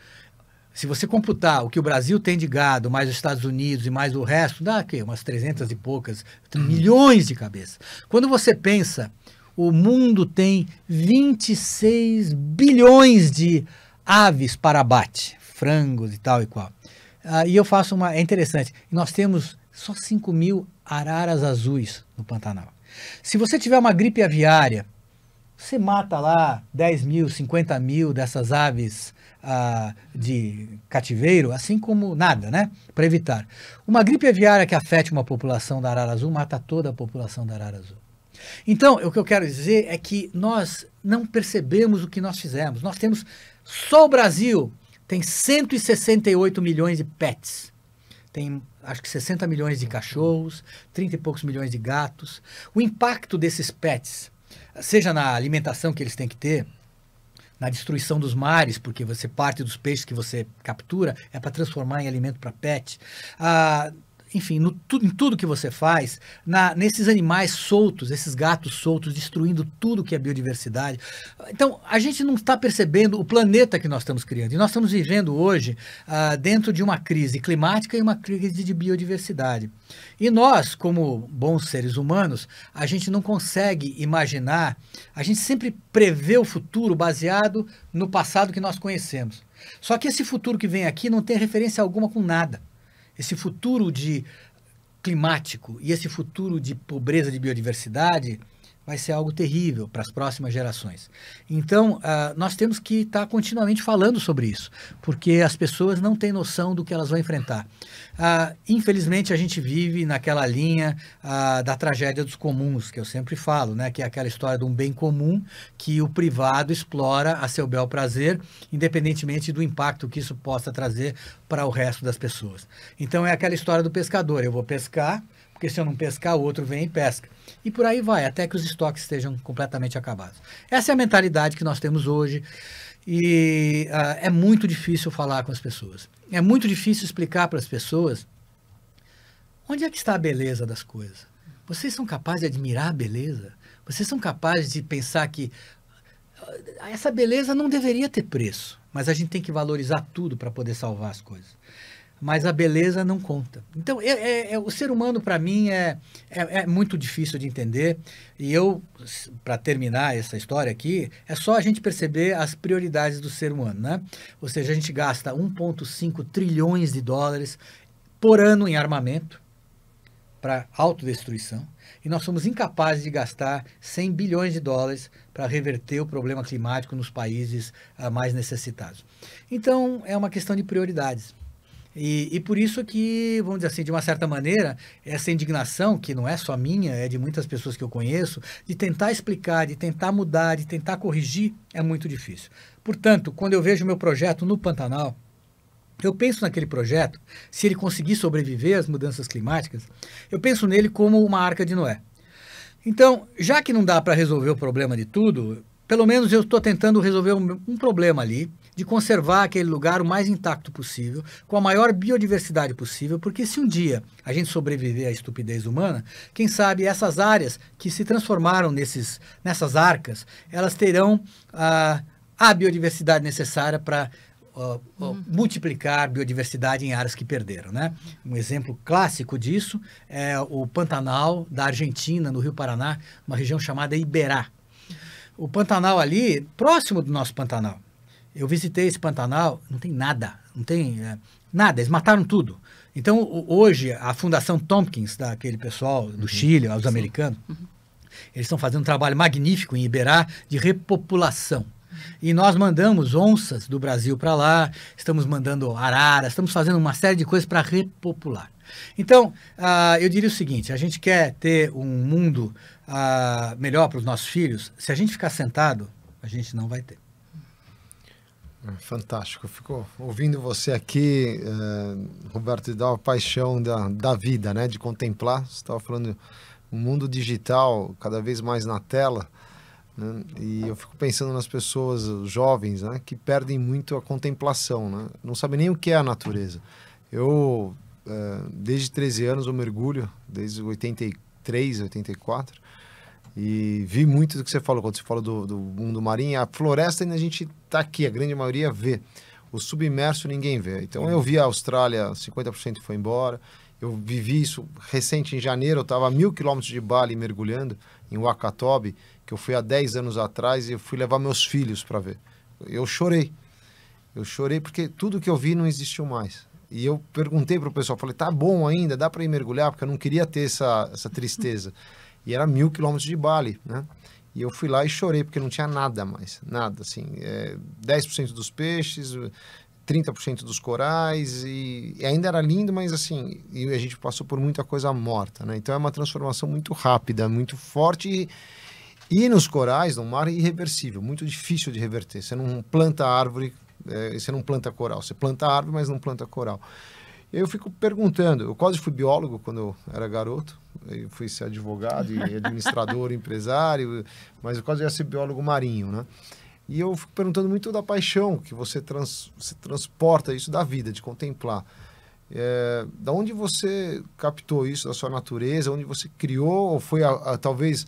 Se você computar o que o Brasil tem de gado, mais os Estados Unidos e mais o resto, dá aqui, umas 300 e poucas, milhões de cabeças. Quando você pensa, o mundo tem 26 bilhões de aves para abate, frangos e tal e qual. E eu faço é interessante, nós temos só 5 mil araras azuis no Pantanal. Se você tiver uma gripe aviária, você mata lá 10 mil, 50 mil dessas aves de cativeiro, assim como nada, né? Para evitar. Uma gripe aviária que afete uma população da arara azul mata toda a população da arara azul. Então, o que eu quero dizer é que nós não percebemos o que nós fizemos. Nós temos, só o Brasil tem 168 milhões de pets. Tem, acho que 60 milhões de cachorros, 30 e poucos milhões de gatos. O impacto desses pets, seja na alimentação que eles têm que ter, na destruição dos mares, porque você parte dos peixes que você captura, é para transformar em alimento para pet. Enfim, em tudo que você faz, nesses animais soltos, esses gatos soltos, destruindo tudo que é biodiversidade. Então, a gente não está percebendo o planeta que nós estamos criando. E nós estamos vivendo hoje dentro de uma crise climática e uma crise de biodiversidade. E nós, como bons seres humanos, a gente não consegue imaginar, a gente sempre prevê o futuro baseado no passado que nós conhecemos. Só que esse futuro que vem aqui não tem referência alguma com nada. Esse futuro climático e esse futuro de pobreza de biodiversidade vai ser algo terrível para as próximas gerações. Então, nós temos que estar continuamente falando sobre isso, porque as pessoas não têm noção do que elas vão enfrentar. Infelizmente, a gente vive naquela linha da tragédia dos comuns, que eu sempre falo, né? Que é aquela história de um bem comum que o privado explora a seu bel prazer, independentemente do impacto que isso possa trazer para o resto das pessoas. Então, é aquela história do pescador. Eu vou pescar, porque se eu não pescar, o outro vem e pesca. E por aí vai, até que os estoques estejam completamente acabados. Essa é a mentalidade que nós temos hoje e é muito difícil falar com as pessoas. É muito difícil explicar para as pessoas onde é que está a beleza das coisas. Vocês são capazes de admirar a beleza? Vocês são capazes de pensar que essa beleza não deveria ter preço, mas a gente tem que valorizar tudo para poder salvar as coisas. mas a beleza não conta. Então, o ser humano, para mim, é muito difícil de entender. E eu, para terminar essa história aqui, é só a gente perceber as prioridades do ser humano, né? Ou seja, a gente gasta 1,5 trilhões de dólares por ano em armamento para autodestruição. E nós somos incapazes de gastar 100 bilhões de dólares para reverter o problema climático nos países mais necessitados. Então, é uma questão de prioridades. E por isso que, vamos dizer assim, de uma certa maneira, essa indignação, que não é só minha, é de muitas pessoas que eu conheço, de tentar explicar, de tentar mudar, de tentar corrigir, é muito difícil. Portanto, quando eu vejo meu projeto no Pantanal, eu penso naquele projeto, se ele conseguir sobreviver às mudanças climáticas, eu penso nele como uma arca de Noé. Então, já que não dá para resolver o problema de tudo, pelo menos eu estou tentando resolver um problema ali, de conservar aquele lugar o mais intacto possível, com a maior biodiversidade possível, porque se um dia a gente sobreviver à estupidez humana, quem sabe essas áreas que se transformaram nessas arcas, elas terão a biodiversidade necessária para multiplicar biodiversidade em áreas que perderam, né? Um exemplo clássico disso é o Pantanal da Argentina, no Rio Paraná, uma região chamada Iberá. O Pantanal ali, próximo do nosso Pantanal. Eu visitei esse Pantanal, não tem nada, não tem nada, eles mataram tudo. Então, hoje, a Fundação Tompkins, daquele pessoal do Chile, os americanos, eles estão fazendo um trabalho magnífico em Iberá de repopulação. E nós mandamos onças do Brasil para lá, estamos mandando araras, estamos fazendo uma série de coisas para repopular. Então, eu diria o seguinte, a gente quer ter um mundo melhor para os nossos filhos, se a gente ficar sentado, a gente não vai ter. Fantástico, eu fico ouvindo você aqui, Roberto, dá uma paixão da vida, né, de contemplar. Você estava falando um mundo digital cada vez mais na tela, né, e eu fico pensando nas pessoas, os jovens, né, que perdem muito a contemplação, né, não sabem nem o que é a natureza. Eu, desde 13 anos, eu mergulho, desde 83, 84, e vi muito do que você falou, quando você falou do mundo marinho. A floresta ainda a gente está aqui, a grande maioria vê. O submerso ninguém vê. Então eu vi a Austrália, 50% foi embora. Eu vivi isso recente, em janeiro, eu estava a 1.000 quilômetros de Bali mergulhando, em Wakatobi, que eu fui há 10 anos atrás, e eu fui levar meus filhos para ver. Eu chorei porque tudo que eu vi não existiu mais. E eu perguntei para o pessoal, falei, tá bom ainda, dá para ir mergulhar? Porque eu não queria ter essa tristeza. E era 1.000 quilômetros de Bali, né? E eu fui lá e chorei, porque não tinha nada mais, nada, assim, 10% dos peixes, 30% dos corais, e ainda era lindo, mas assim, e a gente passou por muita coisa morta, né? Então é uma transformação muito rápida, muito forte, e nos corais, no mar, é irreversível, muito difícil de reverter. Você não planta árvore, você não planta coral, você planta árvore, mas não planta coral. Eu fico perguntando, eu quase fui biólogo quando eu era garoto, eu fui ser advogado e administrador, empresário, mas eu quase ia ser biólogo marinho, né? E eu fico perguntando muito da paixão que você transporta isso da vida, de contemplar. Da onde você captou isso da sua natureza, onde você criou, ou foi talvez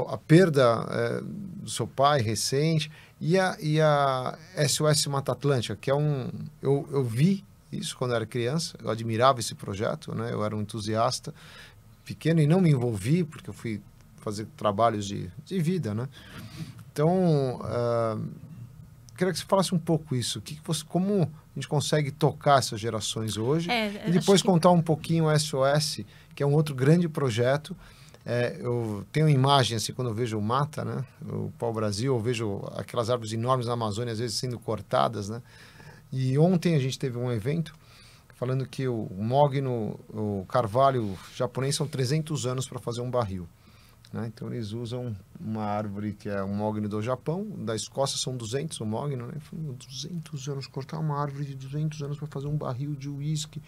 a perda do seu pai recente, e a SOS Mata Atlântica, que é eu vi isso quando eu era criança, eu admirava esse projeto, né? Eu era um entusiasta pequeno e não me envolvi, porque eu fui fazer trabalhos de vida, né? Então, queria que você falasse um pouco isso, como a gente consegue tocar essas gerações hoje, e depois contar um pouquinho o SOS, que é um outro grande projeto. Eu tenho imagem, assim, quando eu vejo o Mata, né? O pau-brasil, eu vejo aquelas árvores enormes na Amazônia, às vezes sendo cortadas, né? E ontem a gente teve um evento falando que o mogno, o carvalho japonês, são 300 anos para fazer um barril, né? Então eles usam uma árvore que é um mogno do Japão, da Escócia são 200 o mogno, né? 200 anos, cortar uma árvore de 200 anos para fazer um barril de uísque.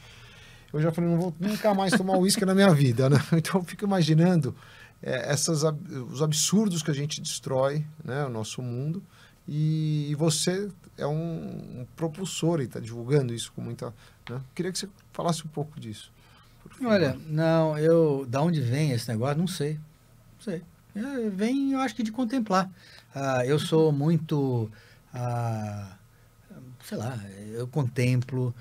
Eu já falei, não vou nunca mais tomar uísque na minha vida, né? Então eu fico imaginando os absurdos que a gente destrói, né? O nosso mundo. E você é um propulsor e está divulgando isso com muita... né? Queria que você falasse um pouco disso. Olha, não, da onde vem esse negócio, não sei. Vem, eu acho que de contemplar. Eu sou muito, sei lá, eu contemplo,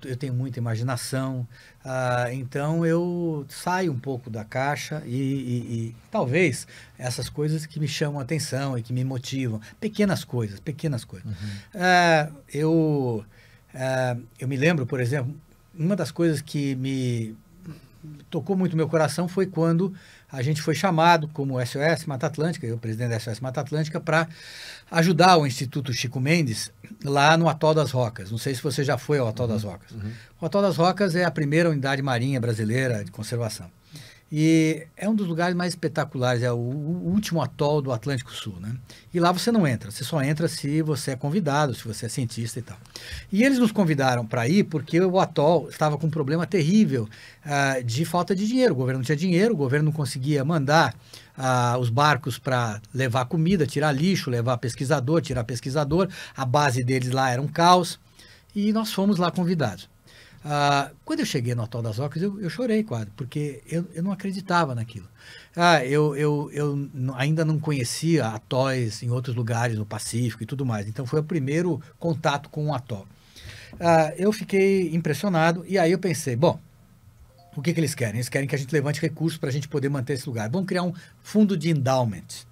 eu tenho muita imaginação, então eu saio um pouco da caixa e talvez essas coisas que me chamam a atenção e que me motivam, pequenas coisas. Eu me lembro, por exemplo, uma das coisas que me tocou muito meu coração foi quando a gente foi chamado como SOS Mata Atlântica, eu presidente da SOS Mata Atlântica, para ajudar o Instituto Chico Mendes lá no Atol das Rocas. Não sei se você já foi ao Atol das Rocas. O Atol das Rocas é a primeira unidade marinha brasileira de conservação. E é um dos lugares mais espetaculares, é o último atol do Atlântico Sul, né? E lá você não entra, você só entra se você é convidado, se você é cientista e tal. E eles nos convidaram para ir porque o atol estava com um problema terrível de falta de dinheiro. O governo não tinha dinheiro, o governo não conseguia mandar os barcos para levar comida, tirar lixo, levar pesquisador, tirar pesquisador. A base deles lá era um caos e nós fomos lá convidados. Quando eu cheguei no Atol das Rocas, eu chorei quase, porque eu não acreditava naquilo. Eu ainda não conhecia atóis em outros lugares no Pacífico e tudo mais, então foi o primeiro contato com um atol. Eu fiquei impressionado e aí eu pensei, bom, o que eles querem? Eles querem que a gente levante recursos para a gente poder manter esse lugar. Vamos criar um fundo de endowment.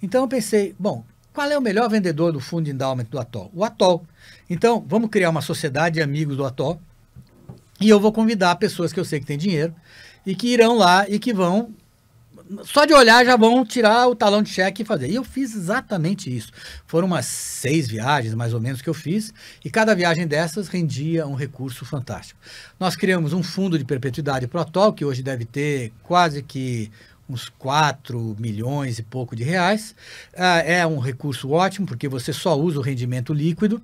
Então eu pensei, bom, qual é o melhor vendedor do fundo de endowment do atol? O atol. Então vamos criar uma sociedade de amigos do atol. E eu vou convidar pessoas que eu sei que têm dinheiro e que irão lá e que vão, só de olhar já vão tirar o talão de cheque e fazer. E eu fiz exatamente isso. Foram umas 6 viagens, mais ou menos, que eu fiz, e cada viagem dessas rendia um recurso fantástico. Nós criamos um fundo de perpetuidade para o atol, que hoje deve ter quase que uns 4 milhões e pouco de reais. É um recurso ótimo, porque você só usa o rendimento líquido,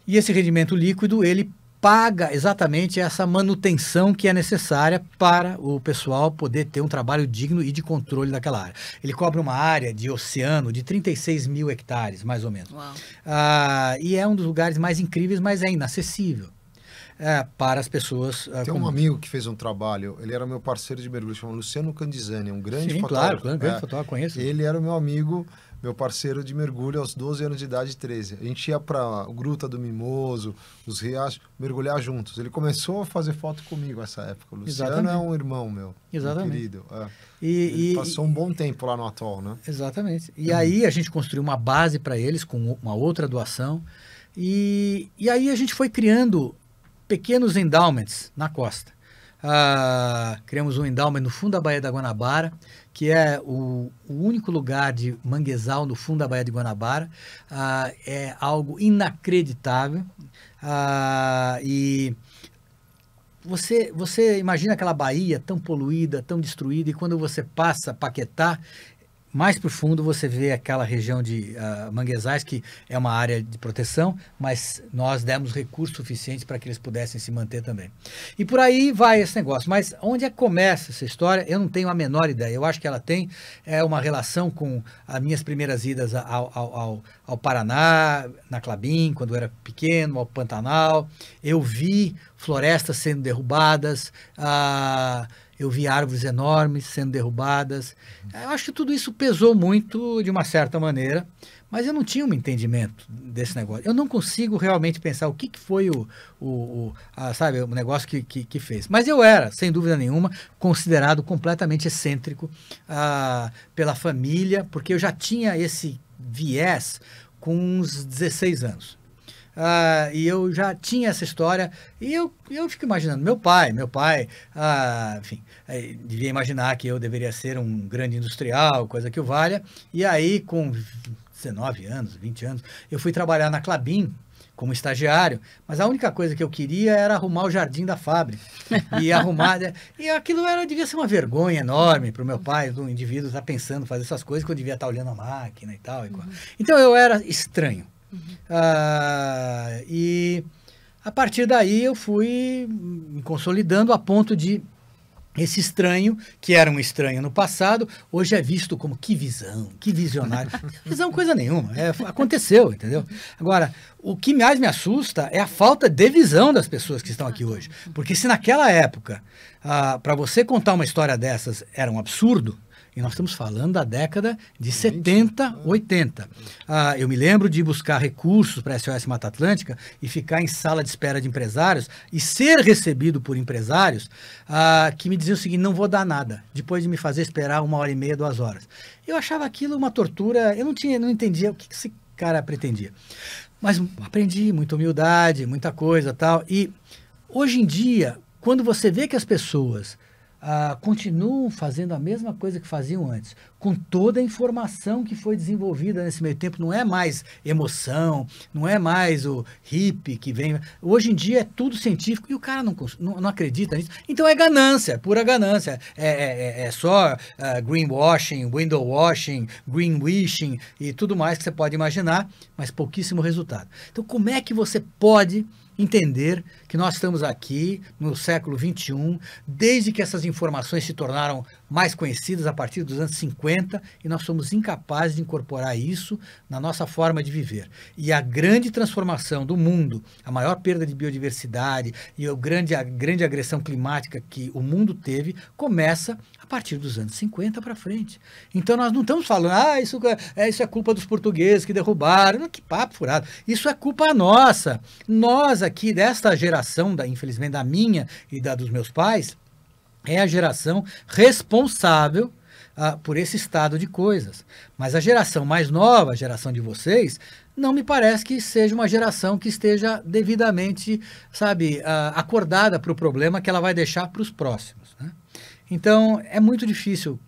e esse rendimento líquido, ele paga exatamente essa manutenção que é necessária para o pessoal poder ter um trabalho digno e de controle daquela área. Ele cobre uma área de oceano de 36 mil hectares, mais ou menos. E é um dos lugares mais incríveis, mas é inacessível para as pessoas. Tem um amigo que fez um trabalho, ele era meu parceiro de mergulho, chama Luciano Candizani, um grande fotógrafo. Claro, grande fotógrafo, conheço. Ele era o meu amigo, meu parceiro de mergulho aos 12 anos de idade, 13. A gente ia para a Gruta do Mimoso, os riachos, mergulhar juntos. Ele começou a fazer foto comigo nessa época. O Luciano é um irmão meu, um querido. Ele passou um bom tempo lá no atol, né? Exatamente. E aí a gente construiu uma base para eles com uma outra doação. E aí a gente foi criando pequenos endowments na costa. Criamos um endowment no fundo da Baía da Guanabara, que é o único lugar de manguezal no fundo da Baía de Guanabara. É algo inacreditável. E você imagina aquela baía tão poluída, tão destruída, e quando você passa a Paquetá, mais para o fundo você vê aquela região de manguezais, que é uma área de proteção, mas nós demos recursos suficientes para que eles pudessem se manter também. E por aí vai esse negócio. Mas onde é que começa essa história? Eu não tenho a menor ideia. Eu acho que ela tem uma relação com as minhas primeiras idas ao Paraná, na Klabin, quando eu era pequeno, ao Pantanal. Eu vi florestas sendo derrubadas, eu vi árvores enormes sendo derrubadas. Eu acho que tudo isso pesou muito, de uma certa maneira, mas eu não tinha um entendimento desse negócio. Eu não consigo realmente pensar o que foi o negócio que fez. Mas eu era, sem dúvida nenhuma, considerado completamente excêntrico pela família, porque eu já tinha esse viés com uns 16 anos. E eu já tinha essa história, e eu fico imaginando, meu pai, enfim, devia imaginar que eu deveria ser um grande industrial, coisa que o valha, e aí com 19 anos, 20 anos, eu fui trabalhar na Klabin como estagiário, mas a única coisa que eu queria era arrumar o jardim da fábrica, e aquilo devia ser uma vergonha enorme para o meu pai, do indivíduo estar pensando em fazer essas coisas, que eu devia estar olhando a máquina e tal. Então eu era estranho. E a partir daí eu fui me consolidando a ponto de esse estranho, que era um estranho no passado, hoje é visto como que visão, que visionário. Visão coisa nenhuma, aconteceu, entendeu? Agora, o que mais me assusta é a falta de visão das pessoas que estão aqui hoje. Porque se naquela época, para você contar uma história dessas era um absurdo, E nós estamos falando da década de 70, 80. Eu me lembro de buscar recursos para a SOS Mata Atlântica e ficar em sala de espera de empresários e ser recebido por empresários que me diziam o seguinte: não vou dar nada, depois de me fazer esperar 1h30, 2 horas. Eu achava aquilo uma tortura, eu não entendia o que esse cara pretendia. Mas aprendi muita humildade, muita coisa tal. E hoje em dia, quando você vê que as pessoas continuam fazendo a mesma coisa que faziam antes, com toda a informação que foi desenvolvida nesse meio tempo, não é mais emoção, não é mais o hippie que vem. Hoje em dia é tudo científico e o cara não acredita nisso. Então é ganância, pura ganância. É só greenwashing, window washing, greenwishing e tudo mais que você pode imaginar, mas pouquíssimo resultado. Então como é que você pode entender que nós estamos aqui no século XXI, desde que essas informações se tornaram mais conhecidas a partir dos anos 50, e nós somos incapazes de incorporar isso na nossa forma de viver. E a grande transformação do mundo, a maior perda de biodiversidade e a grande agressão climática que o mundo teve, começa a partir dos anos 50 para frente. Então nós não estamos falando, isso é culpa dos portugueses que derrubaram, não, que papo furado. Isso é culpa nossa. Nós aqui, desta geração, infelizmente da minha e da dos meus pais, é a geração responsável por esse estado de coisas. Mas a geração mais nova, a geração de vocês, não me parece que seja uma geração que esteja devidamente, acordada para o problema que ela vai deixar para os próximos, né? Então, é muito difícil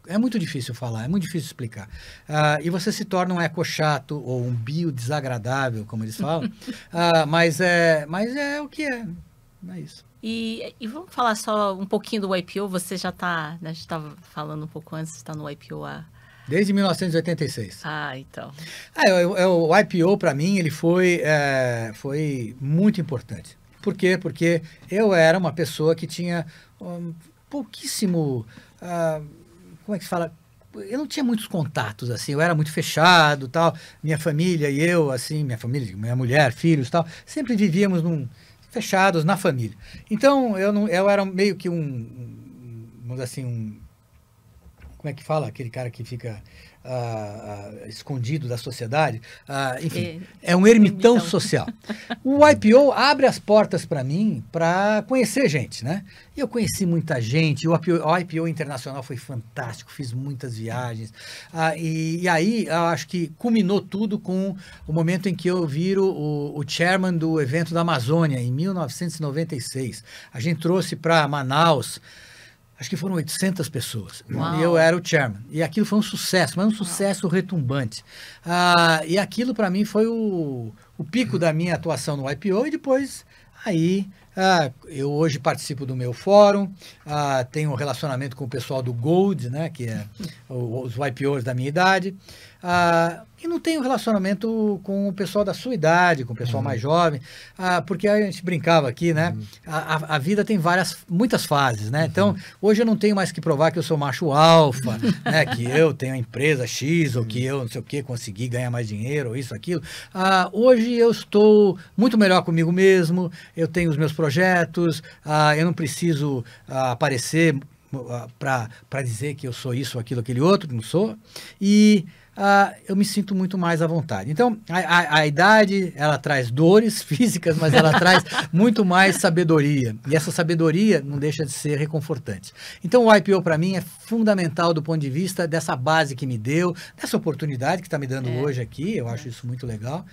falar, é muito difícil explicar. E você se torna um eco chato ou um bio desagradável, como eles falam, mas é o que é, não é isso. E vamos falar só um pouquinho do YPO, você já está, a gente estava falando um pouco antes, está no YPO desde 1986. Então. O YPO, para mim, ele foi muito importante. Por quê? Porque eu era uma pessoa que tinha pouquíssimo, como é que se fala? Eu não tinha muitos contatos, assim, eu era muito fechado, tal. Minha família e eu, assim, minha mulher, filhos, tal, sempre vivíamos fechados na família. Então, eu era meio que vamos dizer assim, como é que fala? Aquele cara que fica escondido da sociedade, enfim, é um ermitão social. O YPO abre as portas para mim para conhecer gente, né? E eu conheci muita gente, o YPO internacional foi fantástico, fiz muitas viagens, e aí eu acho que culminou tudo com o momento em que eu viro o chairman do evento da Amazônia, em 1996. A gente trouxe para Manaus, acho que foram 800 pessoas. Uau. E eu era o chairman. E aquilo foi um sucesso, mas um sucesso retumbante. E aquilo, para mim, foi o pico da minha atuação no YPO. E depois, eu hoje participo do meu fórum, tenho um relacionamento com o pessoal do Gold, né, que é os YPOs da minha idade. E não tenho relacionamento com o pessoal da sua idade, com o pessoal mais jovem, porque a gente brincava aqui, né? A vida tem muitas fases, né? Então, hoje eu não tenho mais que provar que eu sou macho alfa, né? Que eu tenho a empresa X, ou que eu não sei o que, consegui ganhar mais dinheiro, ou isso, aquilo. Hoje eu estou muito melhor comigo mesmo, eu tenho os meus projetos, eu não preciso aparecer para dizer que eu sou isso, aquilo, aquele outro, não sou. E eu me sinto muito mais à vontade. Então, a idade, ela traz dores físicas, mas ela traz muito mais sabedoria. E essa sabedoria não deixa de ser reconfortante. Então, o YPO, para mim, é fundamental do ponto de vista dessa base que me deu, dessa oportunidade que está me dando hoje aqui. Eu acho isso muito legal.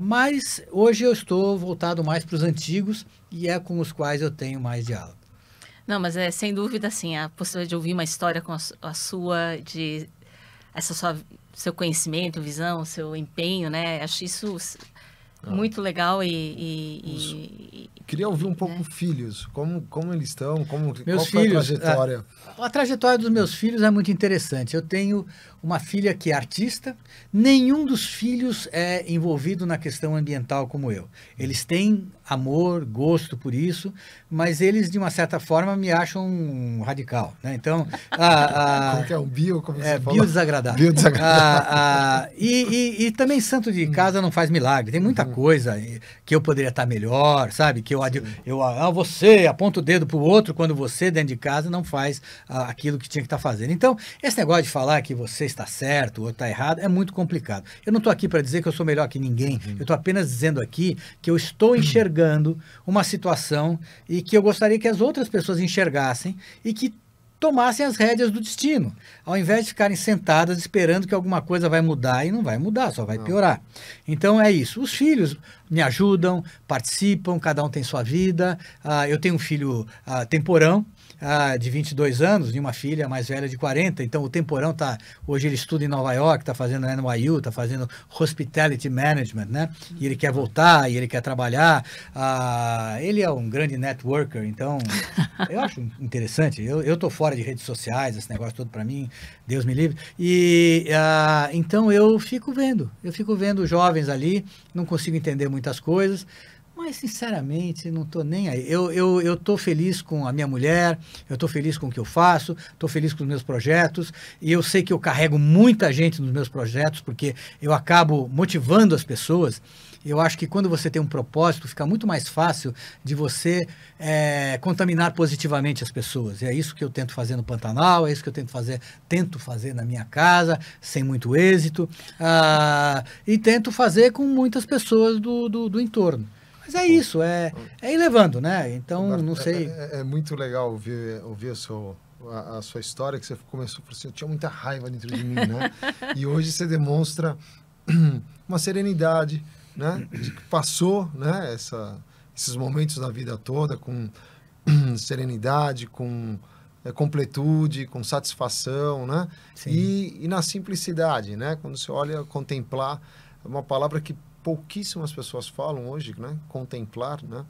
Mas, hoje eu estou voltado mais para os antigos e é com os quais eu tenho mais diálogo. Não, mas sem dúvida, assim, a possibilidade de ouvir uma história com a sua, seu conhecimento, visão, seu empenho, né? Acho isso muito legal Queria ouvir um pouco filhos, como eles estão, qual foi a trajetória? A trajetória dos meus filhos é muito interessante. Eu tenho uma filha que é artista, nenhum dos filhos é envolvido na questão ambiental como eu. Eles têm amor, gosto por isso, mas eles, de uma certa forma, me acham um radical, né? Então, como que é? Um bio? Como você bio desagradável. Bio desagradável. E também santo de casa não faz milagre. Tem muita coisa, que eu poderia estar melhor, sabe? Que você aponta o dedo pro outro quando você, dentro de casa, não faz aquilo que tinha que estar fazendo. Então, esse negócio de falar que você está certo ou está errado é muito complicado. Eu não estou aqui para dizer que eu sou melhor que ninguém, eu estou apenas dizendo aqui que eu estou enxergando uma situação e que eu gostaria que as outras pessoas enxergassem e que tomassem as rédeas do destino, ao invés de ficarem sentadas esperando que alguma coisa vai mudar, e não vai mudar, só vai piorar. Então é isso. Os filhos me ajudam, participam, cada um tem sua vida. Eu tenho um filho temporão, de 22 anos, e uma filha mais velha de 40, então o temporão hoje ele estuda em Nova York, está fazendo NYU, está fazendo Hospitality Management, né? E ele quer voltar, e ele quer trabalhar. Ele é um grande networker, então eu acho interessante. Eu estou fora de redes sociais, esse negócio todo para mim, Deus me livre. E então eu fico vendo jovens ali, não consigo entender muitas coisas, mas, sinceramente, não estou nem aí. Eu estou feliz com a minha mulher, eu estou feliz com o que eu faço, estou feliz com os meus projetos, e eu sei que eu carrego muita gente nos meus projetos, porque eu acabo motivando as pessoas. Eu acho que quando você tem um propósito, fica muito mais fácil de você contaminar positivamente as pessoas. E é isso que eu tento fazer no Pantanal, é isso que eu tento fazer na minha casa, sem muito êxito, e tento fazer com muitas pessoas do entorno. Mas é isso, é ir levando, né? Então, não sei... É muito legal ouvir a sua história, que você começou por assim, eu tinha muita raiva dentro de mim, né? E hoje você demonstra uma serenidade, né? De que passou, né? Esses momentos da vida toda com serenidade, com completude, com satisfação, né? E na simplicidade, né? Quando você olha, contemplar, é uma palavra que pouquíssimas pessoas falam hoje, né? Contemplar, né?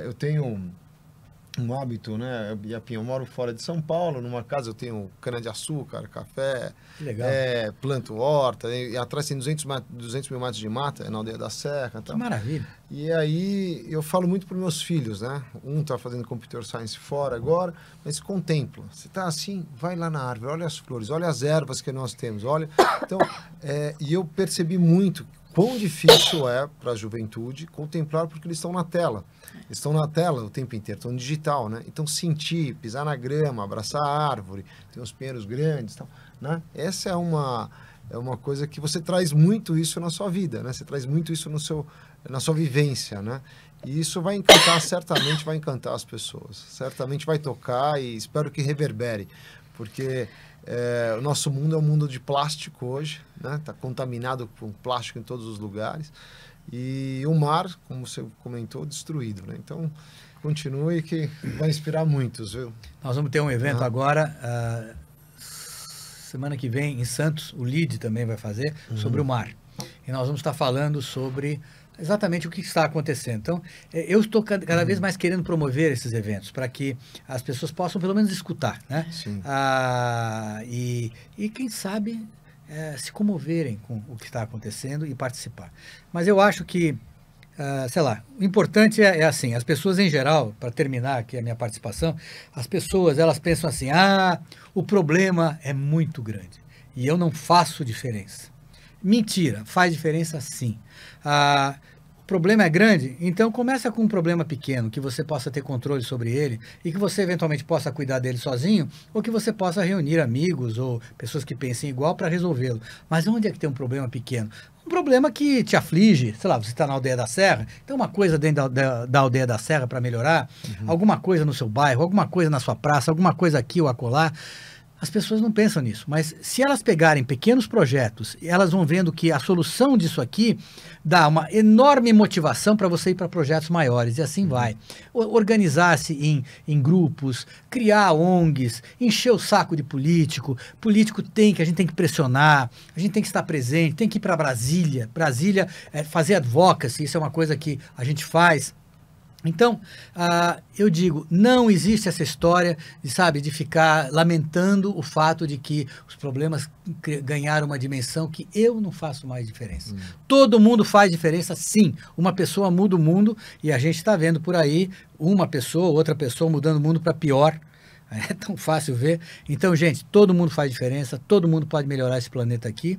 Eu tenho um hábito, né? Eu moro fora de São Paulo, numa casa eu tenho cana-de-açúcar, café, planto horta, e atrás tem 200 mil metros de mata, na aldeia da Serra. Que maravilha! E aí eu falo muito para os meus filhos, né? Um está fazendo computer science fora agora, mas contempla. Você está assim, vai lá na árvore, olha as flores, olha as ervas que nós temos, olha. Então, e eu percebi muito quão difícil é para a juventude contemplar, porque eles estão na tela. Eles estão na tela o tempo inteiro, estão no digital, né? Então, sentir, pisar na grama, abraçar a árvore, tem uns pinheiros grandes, tal, né? Essa é uma coisa que você traz muito isso na sua vida, né? Você traz muito isso na sua vivência, né? E isso vai encantar, certamente vai encantar as pessoas. Certamente vai tocar e espero que reverbere, porque... o nosso mundo é um mundo de plástico hoje, né? Está contaminado com plástico em todos os lugares. E o mar, como você comentou, destruído, né? Então, continue que vai inspirar muitos, viu? Nós vamos ter um evento agora, semana que vem, em Santos, o LEED também vai fazer, sobre o mar. E nós vamos estar falando sobre exatamente o que está acontecendo. Então, eu estou cada vez mais querendo promover esses eventos, para que as pessoas possam pelo menos escutar, né? Sim. E quem sabe se comoverem com o que está acontecendo e participar. Mas eu acho que, sei lá, o importante é assim, as pessoas em geral, para terminar aqui a minha participação, as pessoas, elas pensam assim, o problema é muito grande e eu não faço diferença. Mentira, faz diferença sim. O problema é grande, então começa com um problema pequeno, que você possa ter controle sobre ele e que você eventualmente possa cuidar dele sozinho, ou que você possa reunir amigos ou pessoas que pensem igual para resolvê-lo. Mas onde é que tem um problema pequeno? Um problema que te aflige, sei lá, você está na aldeia da Serra, tem uma coisa dentro da aldeia da Serra para melhorar, alguma coisa no seu bairro, alguma coisa na sua praça, alguma coisa aqui ou acolá. As pessoas não pensam nisso, mas se elas pegarem pequenos projetos, elas vão vendo que a solução disso aqui dá uma enorme motivação para você ir para projetos maiores, e assim vai. Organizar-se em grupos, criar ONGs, encher o saco de político. Político a gente tem que pressionar, a gente tem que estar presente, tem que ir para Brasília. Brasília, fazer advocacy, isso é uma coisa que a gente faz. Então, eu digo, não existe essa história de ficar lamentando o fato de que os problemas ganharam uma dimensão que eu não faço mais diferença. Todo mundo faz diferença, sim. Uma pessoa muda o mundo e a gente está vendo por aí uma pessoa, outra pessoa mudando o mundo para pior. É tão fácil ver. Então, gente, todo mundo faz diferença, todo mundo pode melhorar esse planeta aqui.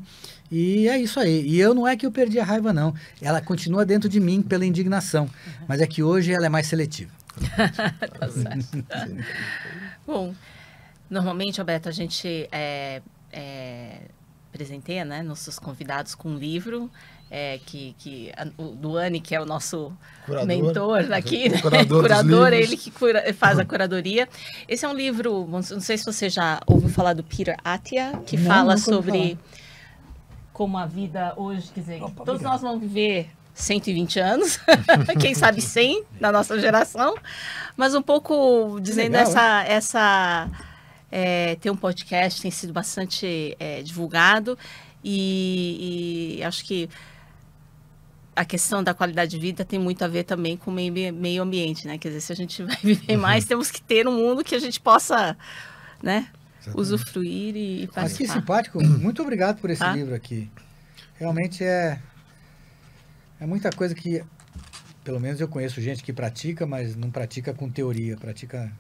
E é isso aí. E eu não é que eu perdi a raiva, não. Ela continua dentro de mim pela indignação. Mas é que hoje ela é mais seletiva. Tá certo. Bom, normalmente, Alberto, a gente presenteia, né, nossos convidados com um livro. O Duane, que é o nosso mentor aqui, né? Curador, ele que faz a curadoria. Esse é um livro, não sei se você já ouviu falar do Peter Attia, que fala sobre como a vida hoje, quer dizer, todos nós vamos viver 120 anos, quem sabe 100 na nossa geração, mas um pouco dizendo legal, tem um podcast, tem sido bastante divulgado e acho que a questão da qualidade de vida tem muito a ver também com o meio ambiente, né? Quer dizer, se a gente vai viver mais, temos que ter um mundo que a gente possa, né, usufruir e participar. Mas que simpático. Muito obrigado por esse livro aqui. Realmente é muita coisa que, pelo menos eu conheço gente que pratica, mas não pratica com teoria, pratica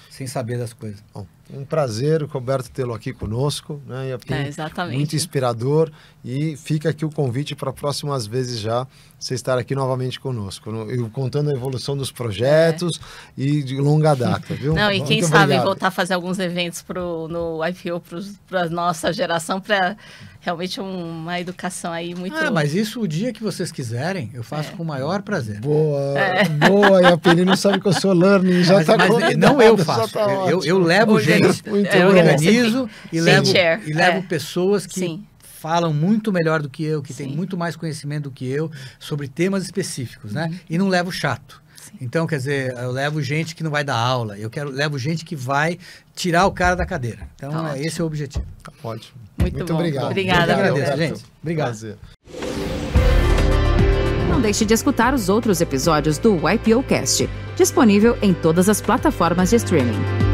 sem saber das coisas. Bom, um prazer, Roberto, tê-lo aqui conosco, né? Exatamente. Muito inspirador, e fica aqui o convite para próximas vezes já você estar aqui novamente conosco, eu contando a evolução dos projetos e de longa data, viu? Não, e quem sabe voltar a fazer alguns eventos no IPO para a nossa geração, para realmente uma educação aí muito... mas isso o dia que vocês quiserem, eu faço com o maior prazer. Boa, e a Penny não sabe que eu sou learning, já está mas não eu faço, eu levo gente, eu organizo e levo pessoas que falam muito melhor do que eu, que têm muito mais conhecimento do que eu sobre temas específicos, né? E não levo chato. Então, quer dizer, eu levo gente que não vai dar aula, levo gente que vai tirar o cara da cadeira. Então, esse é o objetivo. Ótimo. Muito bom. Obrigado. Obrigada, eu agradeço, gente. Obrigado. Prazer. Não deixe de escutar os outros episódios do YPOcast, disponível em todas as plataformas de streaming.